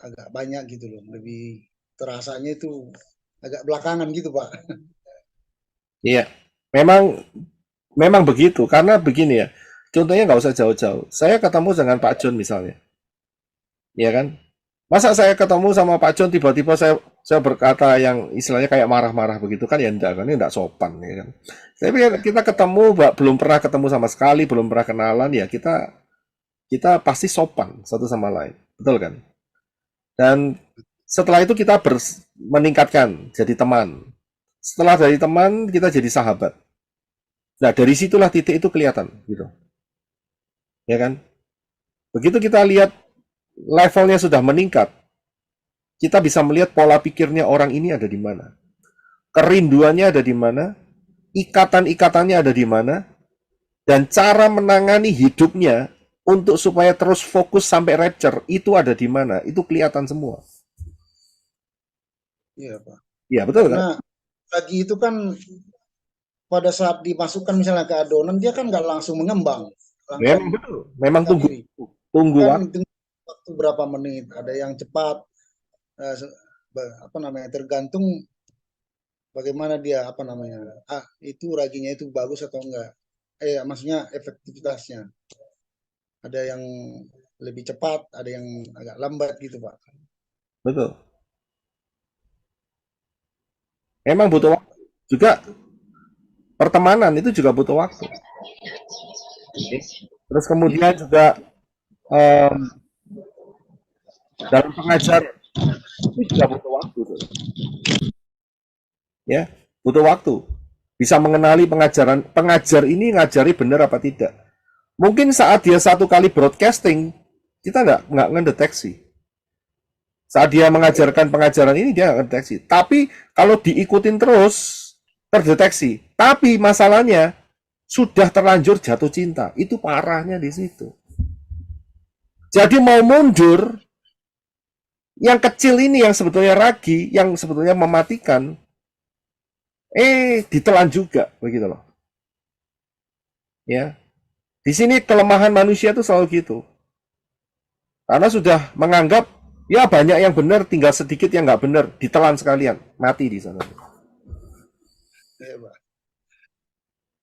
agak banyak gitu loh. Lebih terasanya itu agak belakangan gitu Pak. Iya, memang memang begitu karena begini ya. Contohnya nggak usah jauh-jauh. Saya ketemu dengan Pak John misalnya, ya kan? Masa saya ketemu sama Pak John tiba-tiba saya berkata yang istilahnya kayak marah-marah begitu kan ya enggak kan, ini enggak sopan ya kan. Tapi kita ketemu belum pernah ketemu sama sekali, belum pernah kenalan ya kita pasti sopan satu sama lain. Betul kan? Dan setelah itu kita meningkatkan jadi teman. Setelah dari teman kita jadi sahabat. Nah, dari situlah titik itu kelihatan gitu. Ya kan? Begitu kita lihat levelnya sudah meningkat, kita bisa melihat pola pikirnya orang ini ada di mana. Kerinduannya ada di mana, ikatan-ikatannya ada di mana, dan cara menangani hidupnya untuk supaya terus fokus sampai rapture itu ada di mana. Itu kelihatan semua. Iya Pak. Iya, betul kan? Karena ragi itu kan pada saat dimasukkan misalnya ke adonan dia kan nggak langsung mengembang. Memang betul. Memang tunggu Kan waktu. waktu berapa menit, ada yang cepat, tergantung bagaimana dia itu raginya itu bagus atau enggak, maksudnya efektivitasnya, ada yang lebih cepat, ada yang agak lambat gitu Pak. Betul. Memang butuh waktu. Juga pertemanan itu juga butuh waktu. Terus kemudian juga dalam pengajar itu juga butuh waktu. Ya, butuh waktu. Bisa mengenali pengajar ini ngajari benar apa tidak. Mungkin saat dia satu kali broadcasting, kita nggak ngedeteksi. Saat dia mengajarkan pengajaran ini, dia nggak ngedeteksi. Tapi kalau diikutin terus, terdeteksi. Tapi masalahnya, sudah terlanjur jatuh cinta. Itu parahnya di situ. Jadi mau mundur, yang kecil ini yang sebetulnya ragi, yang sebetulnya mematikan, ditelan juga, begitu loh. Ya, di sini kelemahan manusia itu selalu gitu. Karena sudah menganggap ya banyak yang benar, tinggal sedikit yang nggak benar, ditelan sekalian, mati di sana.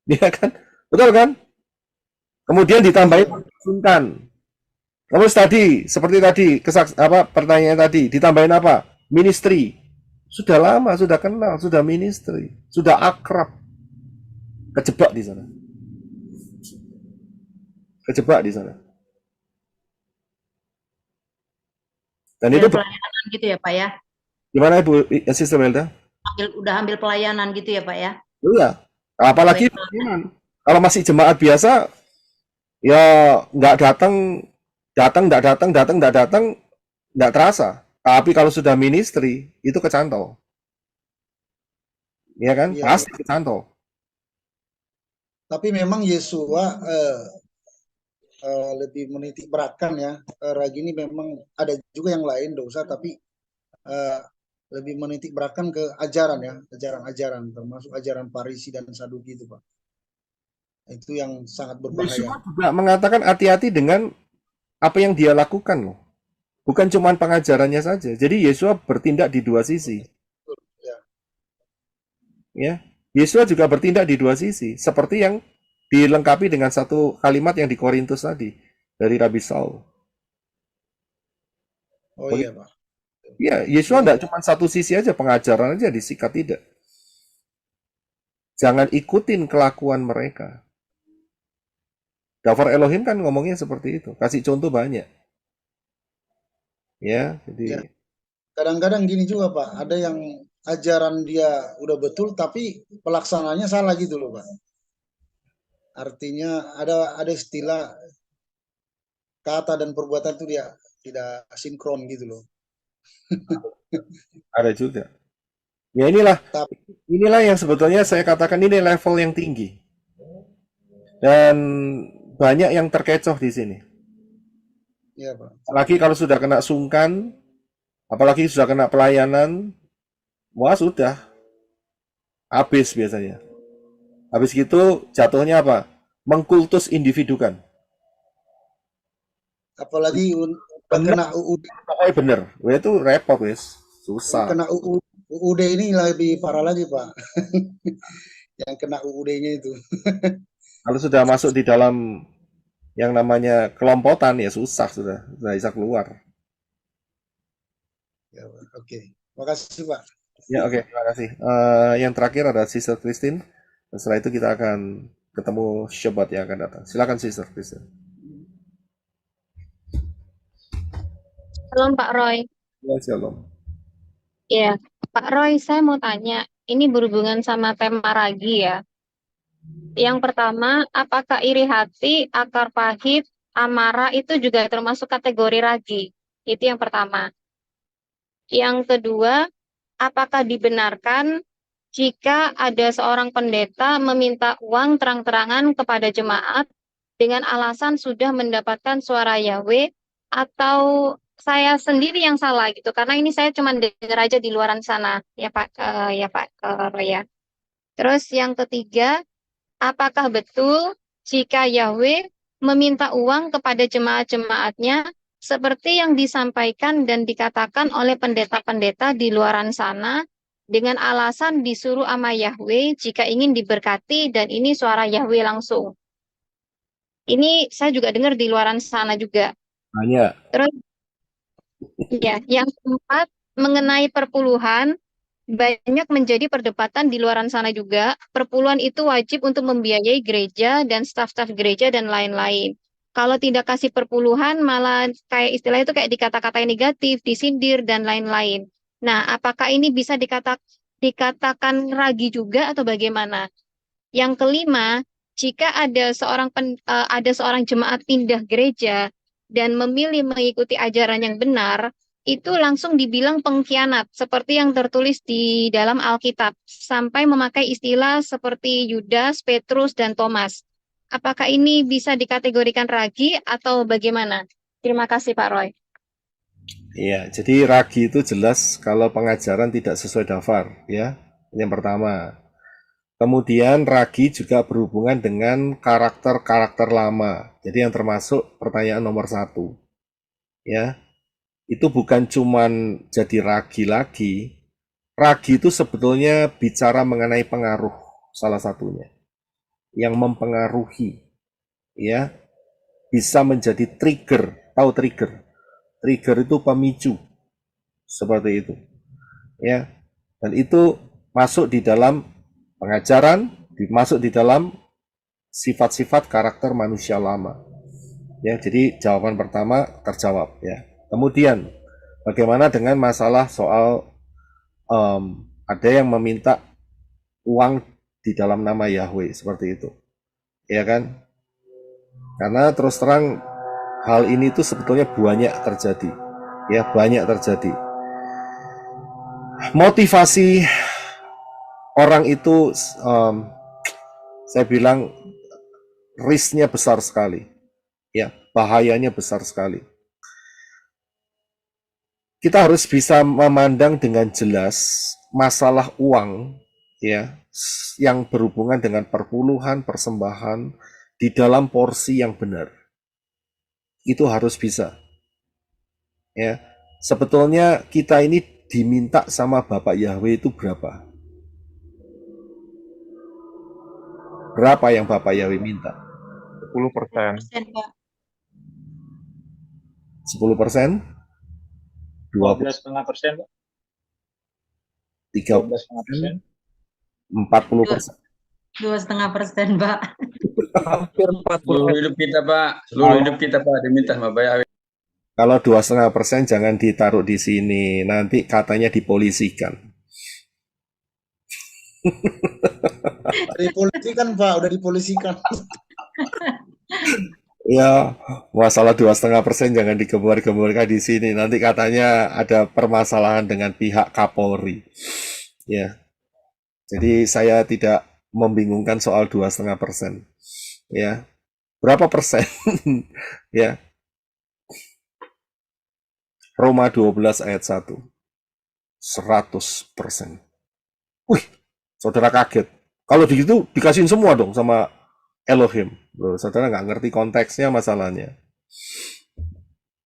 Iya kan, betul kan? Kemudian ditambahin Sultan. Terus tadi, seperti tadi, pertanyaan tadi, ditambahin apa? Ministry. Sudah lama, sudah kenal, sudah ministry, sudah akrab. Kejebak di sana. Kejebak di sana. Dan itu pelayanan gitu ya Pak ya? Gimana Ibu Sister Melda? Udah ambil pelayanan gitu ya Pak ya? Iya. Apalagi pelayanan. Kalau masih jemaat biasa, ya nggak datang, nggak terasa. Tapi kalau sudah ministry, itu kecantol. Iya kan? Iya, Pasti kecantol. Tapi memang Yesua lebih menitik beratkan ya. Ragi ini memang ada juga yang lain dosa, tapi lebih menitik beratkan ke ajaran ya, ajaran-ajaran, termasuk ajaran Farisi dan Saduki itu Pak. Itu yang sangat berbahaya. Yesua juga mengatakan hati-hati dengan apa yang dia lakukan loh. Bukan cuma pengajarannya saja. Jadi Yesua bertindak di dua sisi. Ya, Yesua juga bertindak di dua sisi, seperti yang dilengkapi dengan satu kalimat yang di Korintus tadi dari Rabi Saul. Oh iya Pak. Ya, Yesua tidak cuma satu sisi aja, pengajaran aja disikat, tidak. Jangan ikutin kelakuan mereka. Dafar Elohim kan ngomongnya seperti itu, kasih contoh banyak. Ya, jadi kadang-kadang gini juga Pak, ada yang ajaran dia udah betul tapi pelaksananya salah gitu loh Pak. Artinya ada istilah kata dan perbuatan itu dia tidak sinkron gitu loh. ada juga. Ya inilah yang sebetulnya saya katakan ini level yang tinggi. Dan banyak yang terkecoh di sini. Iya, Pak. Apalagi kalau sudah kena sungkan, apalagi sudah kena pelayanan, wah sudah, habis biasanya. Habis gitu jatuhnya apa? Mengkultus individu kan. Apalagi udah Bener, kena UUD, pokoknya bener. Wah itu repot wis, susah. kena UUD ini lebih parah lagi, Pak. Yang kena UUD-nya itu. Kalau sudah masuk di dalam yang namanya kelompotan ya susah sudah bisa keluar. Ya, Pak. Oke. Makasih, Pak. Ya oke, terima kasih. Yang terakhir ada Sister Christine. Dan setelah itu kita akan ketemu Shabbat yang akan datang. Silakan Sister Christine. Shalom Pak Roy. Ya, shalom. Ya, Pak Roy, saya mau tanya, ini berhubungan sama tema ragi ya. Yang pertama, apakah iri hati, akar pahit, amarah itu juga termasuk kategori ragi? Itu yang pertama. Yang kedua, apakah dibenarkan jika ada seorang pendeta meminta uang terang-terangan kepada jemaat dengan alasan sudah mendapatkan suara Yahweh, atau saya sendiri yang salah gitu, karena ini saya cuma dengar aja di luaran sana ya Pak, Roy ya. Terus yang ketiga, apakah betul jika Yahweh meminta uang kepada jemaat-jemaatnya seperti yang disampaikan dan dikatakan oleh pendeta-pendeta di luaran sana dengan alasan disuruh sama Yahweh jika ingin diberkati, dan ini suara Yahweh langsung. Ini saya juga dengar di luaran sana juga. Banyak. Terus ya, yang keempat, mengenai perpuluhan, banyak menjadi perdebatan di luaran sana juga. Perpuluhan itu wajib untuk membiayai gereja dan staf-staf gereja dan lain-lain. Kalau tidak kasih perpuluhan, malah kayak istilah itu kayak dikata-katain negatif, disindir, dan lain-lain. Nah, apakah ini bisa dikatakan ragi juga atau bagaimana? Yang kelima, jika ada seorang jemaat pindah gereja dan memilih mengikuti ajaran yang benar, itu langsung dibilang pengkhianat, seperti yang tertulis di dalam Alkitab, sampai memakai istilah seperti Yudas, Petrus, dan Thomas. Apakah ini bisa dikategorikan ragi atau bagaimana? Terima kasih Pak Roy. Iya, jadi ragi itu jelas kalau pengajaran tidak sesuai daftar, ya. Yang pertama. Kemudian ragi juga berhubungan dengan karakter-karakter lama. Jadi yang termasuk pertanyaan nomor 1. Ya, itu bukan cuman jadi ragi lagi. Ragi itu sebetulnya bicara mengenai pengaruh, salah satunya. Yang mempengaruhi, ya, bisa menjadi trigger. Tahu trigger? Trigger itu pemicu, seperti itu, ya. Dan itu masuk di dalam pengajaran, masuk di dalam sifat-sifat karakter manusia lama. Ya, jadi jawaban pertama terjawab, ya. Kemudian bagaimana dengan masalah soal ada yang meminta uang di dalam nama Yahweh seperti itu, ya kan? Karena terus terang hal ini tuh sebetulnya banyak terjadi, ya, banyak terjadi. Motivasi orang itu, saya bilang risknya besar sekali, ya, bahayanya besar sekali. Kita harus bisa memandang dengan jelas masalah uang, ya, yang berhubungan dengan perpuluhan, persembahan di dalam porsi yang benar. Itu harus bisa, ya. Sebetulnya kita ini diminta sama Bapak Yahweh itu berapa? Berapa yang Bapak Yahweh minta? 10%. 10%? 12,5%, Pak. 13%? 40%? 2,5%, Pak. Hampir 40%. Seluruh hidup kita, Pak. Seluruh hidup kita, Pak, diminta sama Bapak Yahweh. Kalau 2,5% jangan ditaruh di sini, nanti katanya dipolisikan. Dipolisikan, Pak, udah dipolisikan. Ya, masalah 2,5% jangan digembar-gemborkan di sini. Nanti katanya ada permasalahan dengan pihak Kapolri. Ya, jadi saya tidak membingungkan soal 2,5%. Ya. Berapa persen? Ya. Roma 12 ayat 1. 100%. Wih, saudara kaget. Kalau begitu dikasihin semua dong sama Elohim. Loh, saudara nggak ngerti konteksnya masalahnya.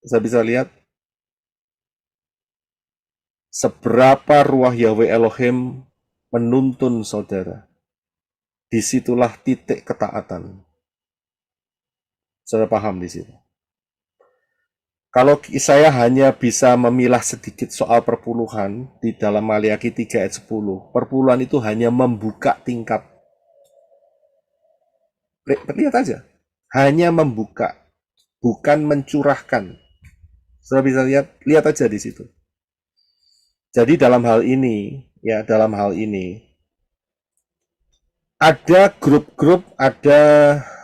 Saya bisa lihat seberapa ruah Yahweh Elohim menuntun saudara. Disitulah titik ketaatan. Saudara paham di situ. Kalau saya hanya bisa memilah sedikit soal perpuluhan di dalam Maliaki 3 ayat 10, perpuluhan itu hanya membuka tingkat. Lihat aja. Hanya membuka, bukan mencurahkan. Saudara bisa lihat aja di situ. Jadi dalam hal ini, ada grup-grup, ada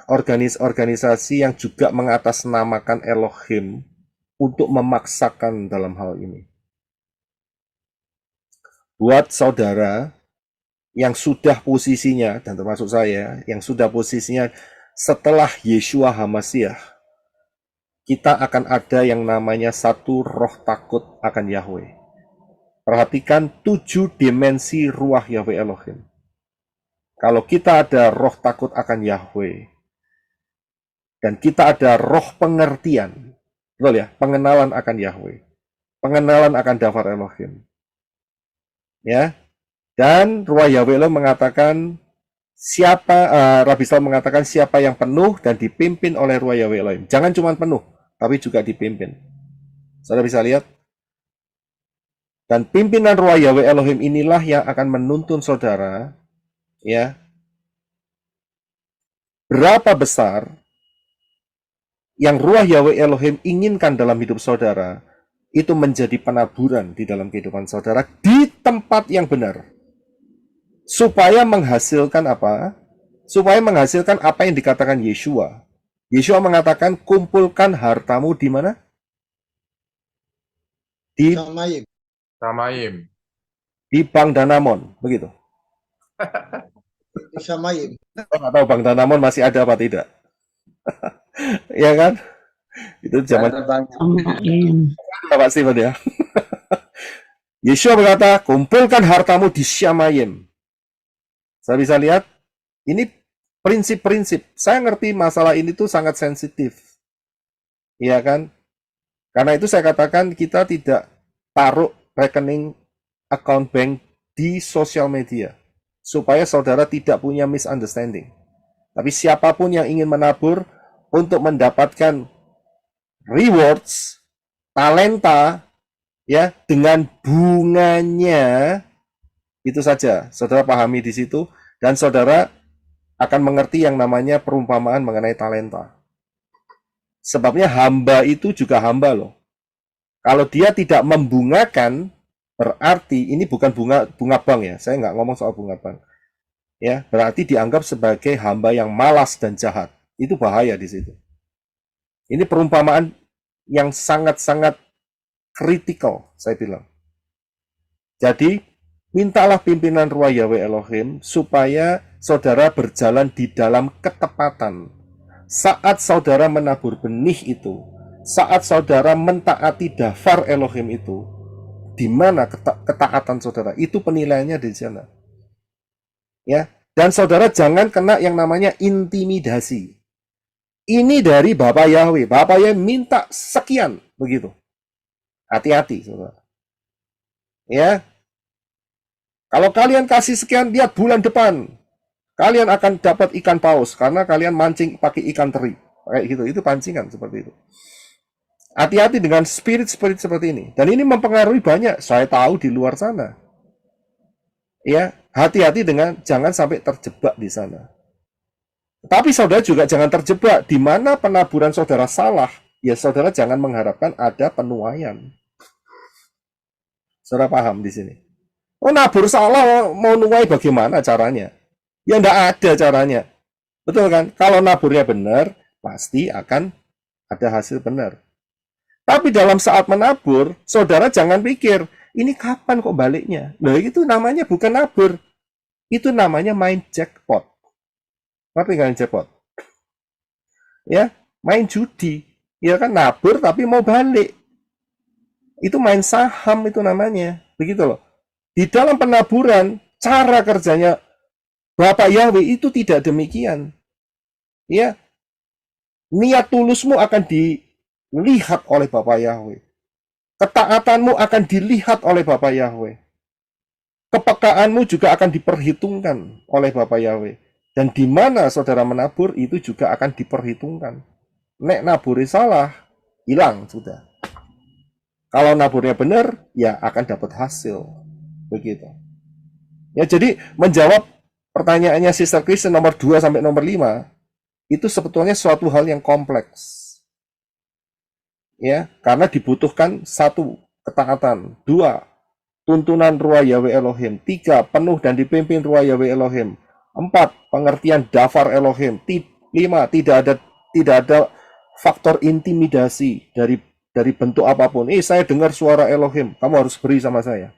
organisasi yang juga mengatasnamakan Elohim untuk memaksakan dalam hal ini. Buat saudara yang sudah posisinya, dan termasuk saya, yang sudah posisinya setelah Yeshua HaMasyiah, kita akan ada yang namanya satu roh takut akan Yahweh. Perhatikan 7 dimensi ruah Yahweh Elohim. Kalau kita ada roh takut akan Yahweh, dan kita ada roh pengertian, betul ya, pengenalan akan Yahweh, pengenalan akan Dafar Elohim, ya, dan ruah Yahweh Elohim mengatakan Rabbi Saul mengatakan siapa yang penuh dan dipimpin oleh ruah Yahweh Elohim. Jangan cuma penuh, tapi juga dipimpin. Saudara bisa lihat. Dan pimpinan ruah Yahweh Elohim inilah yang akan menuntun saudara, ya, berapa besar yang ruah Yahweh Elohim inginkan dalam hidup saudara, itu menjadi penaburan di dalam kehidupan saudara di tempat yang benar. Supaya menghasilkan apa? Supaya menghasilkan apa yang dikatakan Yeshua. Yeshua mengatakan, kumpulkan hartamu di mana? Di Samayim. Di Bank Danamon, begitu. Di Samayim. Saya nggak tahu Bank Danamon masih ada apa tidak. Ya kan? Itu zaman Pak Steven ya. Yeshua berkata, kumpulkan hartamu di Syamayim. Saya bisa lihat, ini prinsip-prinsip. Saya ngerti masalah ini tuh sangat sensitif. Iya kan? Karena itu saya katakan kita tidak taruh rekening account bank di sosial media. Supaya saudara tidak punya misunderstanding. Tapi siapapun yang ingin menabur untuk mendapatkan rewards, talenta, ya, dengan bunganya, itu saja. Saudara pahami di situ, dan saudara akan mengerti yang namanya perumpamaan mengenai talenta. Sebabnya hamba itu juga hamba loh. Kalau dia tidak membungakan, berarti ini bukan bunga bank ya. Saya nggak ngomong soal bunga bank. Ya, berarti dianggap sebagai hamba yang malas dan jahat. Itu bahaya di situ. Ini perumpamaan yang sangat-sangat kritikal, saya bilang. Jadi, mintalah pimpinan ruah Yahweh Elohim supaya saudara berjalan di dalam ketepatan. Saat saudara menabur benih itu, saat saudara mentaati Dafar Elohim itu, di mana ketaatan saudara? Itu penilaiannya di sana. Ya, dan saudara jangan kena yang namanya intimidasi. Ini dari Bapak Yahweh. Bapak Yahweh minta sekian, begitu. Hati-hati, saudara. Ya, kalau kalian kasih sekian, lihat bulan depan kalian akan dapat ikan paus karena kalian mancing pakai ikan teri. Kayak gitu, itu pancingan seperti itu. Hati-hati dengan spirit-spirit seperti ini. Dan ini mempengaruhi banyak, saya tahu di luar sana. Ya, hati-hati dengan jangan sampai terjebak di sana. Tapi saudara juga jangan terjebak di mana penaburan saudara salah. Ya, saudara jangan mengharapkan ada penuaian. Saudara paham di sini? Oh, nabur salah, mau nuai bagaimana caranya? Ya, enggak ada caranya. Betul kan? Kalau naburnya benar, pasti akan ada hasil benar. Tapi dalam saat menabur, saudara jangan pikir, ini kapan kok baliknya? Nah, itu namanya bukan nabur. Itu namanya main jackpot. Ngerti nggak jackpot? ya main judi, ya kan nabur tapi mau balik. Itu main saham itu namanya, begitu loh. Di dalam penaburan, cara kerjanya Bapak Yahweh itu tidak demikian. Ya, niat tulusmu akan dilihat oleh Bapak Yahweh. Ketaatanmu akan dilihat oleh Bapak Yahweh. Kepekaanmu juga akan diperhitungkan oleh Bapak Yahweh. Dan di mana saudara menabur itu juga akan diperhitungkan. Nek naburi salah, hilang sudah. Kalau naburnya benar, ya akan dapat hasil. Begitu. Ya, jadi menjawab pertanyaannya Sister Kristen nomor 2 sampai nomor 5, itu sebetulnya suatu hal yang kompleks. Ya, karena dibutuhkan 1, ketaatan, 2, tuntunan Ruah Yahweh Elohim, 3, penuh dan dipimpin Ruah Yahweh Elohim, 4, pengertian dafar Elohim, 5, tidak ada faktor intimidasi dari bentuk apapun. Saya dengar suara Elohim, kamu harus beri sama saya.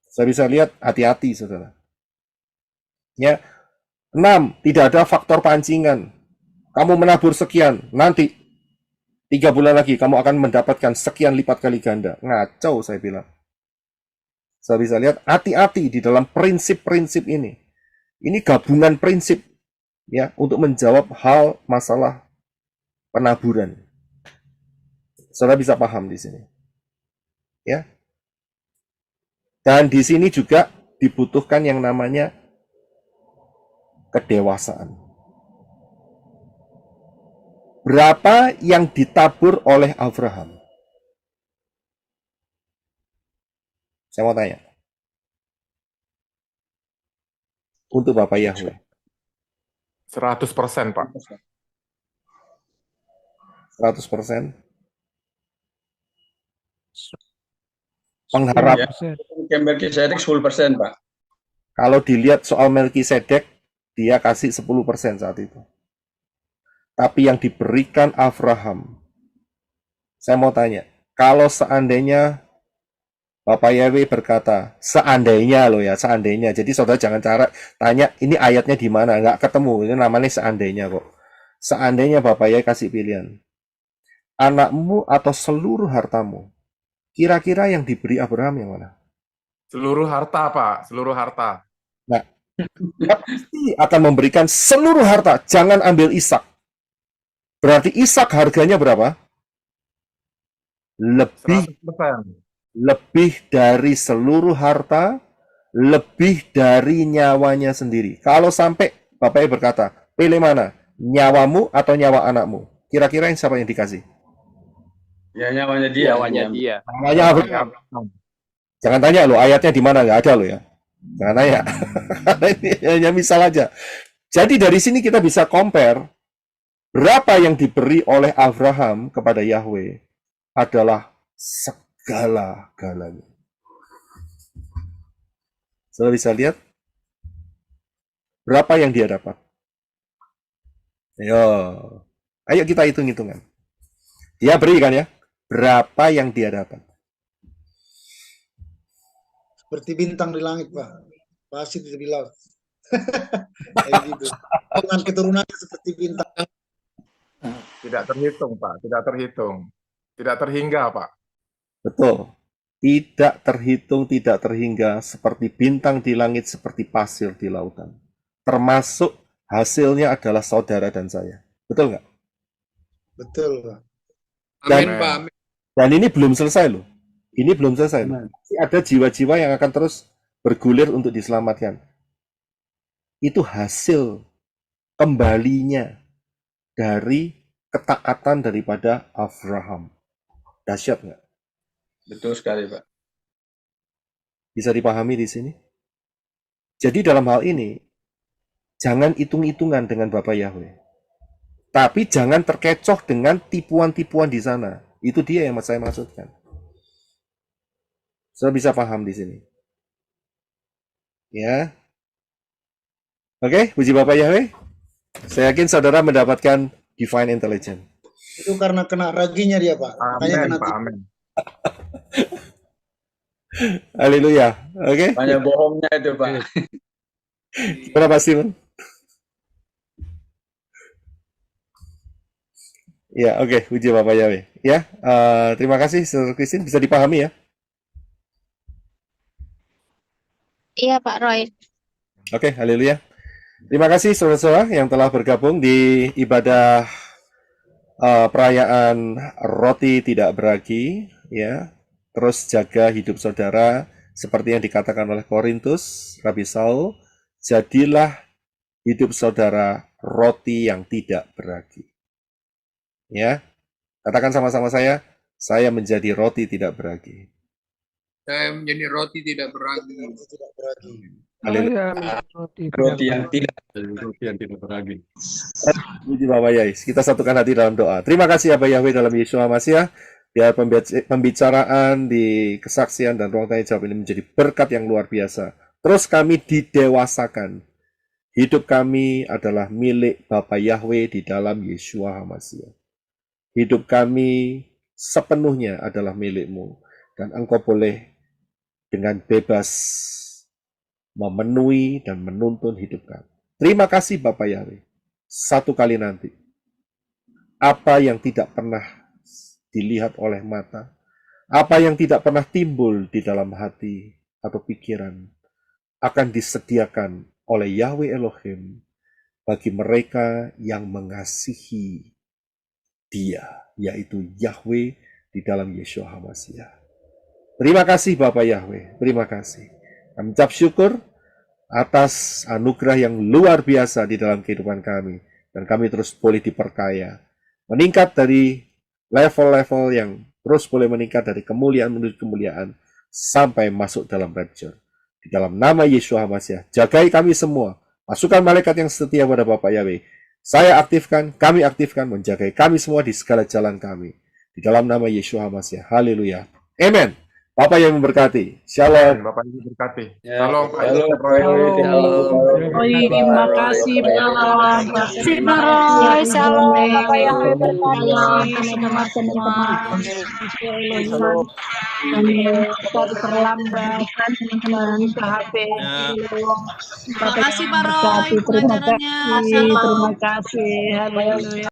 Saya bisa lihat, hati-hati saudara. Ya. 6, tidak ada faktor pancingan. Kamu menabur sekian, nanti 3 bulan lagi kamu akan mendapatkan sekian lipat kali ganda. Ngaco saya bilang. Saya bisa lihat, hati-hati di dalam prinsip-prinsip ini. Ini gabungan prinsip ya untuk menjawab hal masalah penaburan. Saudara bisa paham di sini. Ya. Dan di sini juga dibutuhkan yang namanya kedewasaan. Berapa yang ditabur oleh Abraham? Saya mau tanya. Untuk Bapak Yahweh. 100%, Pak. 100%. Pengharap. Melkisedek 10%, Pak. Kalau dilihat soal Melkisedek, dia kasih 10% saat itu. Tapi yang diberikan Abraham, saya mau tanya, kalau seandainya Bapak Yahweh berkata, seandainya loh ya, seandainya. Jadi saudara jangan tanya, ini ayatnya di mana, nggak ketemu, ini namanya seandainya kok. Seandainya Bapak Yahweh kasih pilihan, anakmu atau seluruh hartamu, kira-kira yang diberi Abraham yang mana? Seluruh harta, Pak. Seluruh harta. Nah, dia pasti akan memberikan seluruh harta, jangan ambil Ishak. Berarti Ishak harganya berapa? Lebih 100%. dari seluruh harta, lebih dari nyawanya sendiri. Kalau sampai Bapak Ibu berkata, pilih mana? Nyawamu atau nyawa anakmu? Kira-kira yang siapa yang dikasih? Ya, nyawanya dia. Namanya Abraham. Jangan tanya loh, ayatnya di mana, nggak ada loh ya. Jangan tanya. Ini hanya misal aja. Jadi dari sini kita bisa compare berapa yang diberi oleh Abraham kepada Yahweh adalah segala-galanya. Saudara bisa lihat berapa yang dia dapat. Ayo kita hitung-hitungan. Dia beri kan ya? Berapa yang dia dapat? Seperti bintang di langit, Pak. Pasti tidak di laut. Kayak gitu. Dengan keturunannya seperti bintang. Tidak terhitung, Pak. Tidak terhitung. Tidak terhingga, Pak. Betul. Tidak terhitung, tidak terhingga, seperti bintang di langit, seperti pasir di lautan. Termasuk hasilnya adalah saudara dan saya. Betul nggak? Betul, Pak. Amin, Pak. Amin. Dan ini belum selesai loh. Ini belum selesai. Masih ada jiwa-jiwa yang akan terus bergulir untuk diselamatkan. Itu hasil kembalinya dari ketaatan daripada Abraham. Dahsyat nggak? Betul sekali, Pak. Bisa dipahami di sini? Jadi dalam hal ini, jangan hitung-hitungan dengan Bapak Yahweh. Tapi jangan terkecoh dengan tipuan-tipuan di sana. Itu dia yang saya maksudkan. Saya bisa paham di sini. Ya. Oke, puji Bapak Yahweh. Saya yakin saudara mendapatkan divine intelligence. Itu karena kena raginya dia, Pak. Makanya Amin, kena Pak. Amin. Haleluya. Oke. Banyak bohongnya itu, Pak. Iya. Gimana Pak Simon? Ya, oke, puji Bapak Yahweh. Ya, terima kasih, Saudara Christine. Bisa dipahami ya? Iya Pak Roy. Oke, haleluya. Terima kasih saudara-saudara yang telah bergabung di ibadah perayaan roti tidak beragi. Ya, terus jaga hidup saudara seperti yang dikatakan oleh Korintus, Rabi Saul. Jadilah hidup saudara roti yang tidak beragi. Ya, katakan sama-sama saya menjadi roti tidak beragi. Saya menjadi roti tidak beragi. Tidak beragi. Haleluya. Roti yang tidak beragi. Puji Bapak Yahweh. Kita satukan hati dalam doa. Terima kasih Bapak Yahweh dalam Yesus Masiah. Biar pembicaraan di kesaksian dan ruang tanya jawab ini menjadi berkat yang luar biasa. Terus kami didewasakan. Hidup kami adalah milik Bapak Yahweh di dalam Yeshua HaMasiah. Hidup kami sepenuhnya adalah milik-Mu. Dan Engkau boleh dengan bebas memenuhi dan menuntun hidup kami. Terima kasih Bapak Yahweh. Satu kali nanti, apa yang tidak pernah dilihat oleh mata, apa yang tidak pernah timbul di dalam hati atau pikiran, akan disediakan oleh Yahweh Elohim bagi mereka yang mengasihi Dia, yaitu Yahweh di dalam Yeshua HaMasiah. Terima kasih Bapak Yahweh, terima kasih. Kami ucap syukur atas anugerah yang luar biasa di dalam kehidupan kami. Dan kami terus boleh diperkaya. Meningkat dari level-level yang terus boleh meningkat dari kemuliaan menuju kemuliaan. Sampai masuk dalam rapture. Di dalam nama Yeshua HaMasiah, jagai kami semua. Masukkan malaikat yang setia pada Bapak Yahweh. Saya aktifkan, kami aktifkan, menjagai kami semua di segala jalan kami. Di dalam nama Yeshua HaMasiah. Haleluya. Amen. Bapak yang memberkati. Shalom. Bapak yang memberkati. Ya, Shalom, Pak. shalom. Terima kasih Pak. Terima kasih, Shalom. Bapak Yahweh berkati. Teman-teman semua. Tadi terlambat teman-teman HP. Terima kasih Pak Roy pengajarannya. Terima kasih. Haleluya.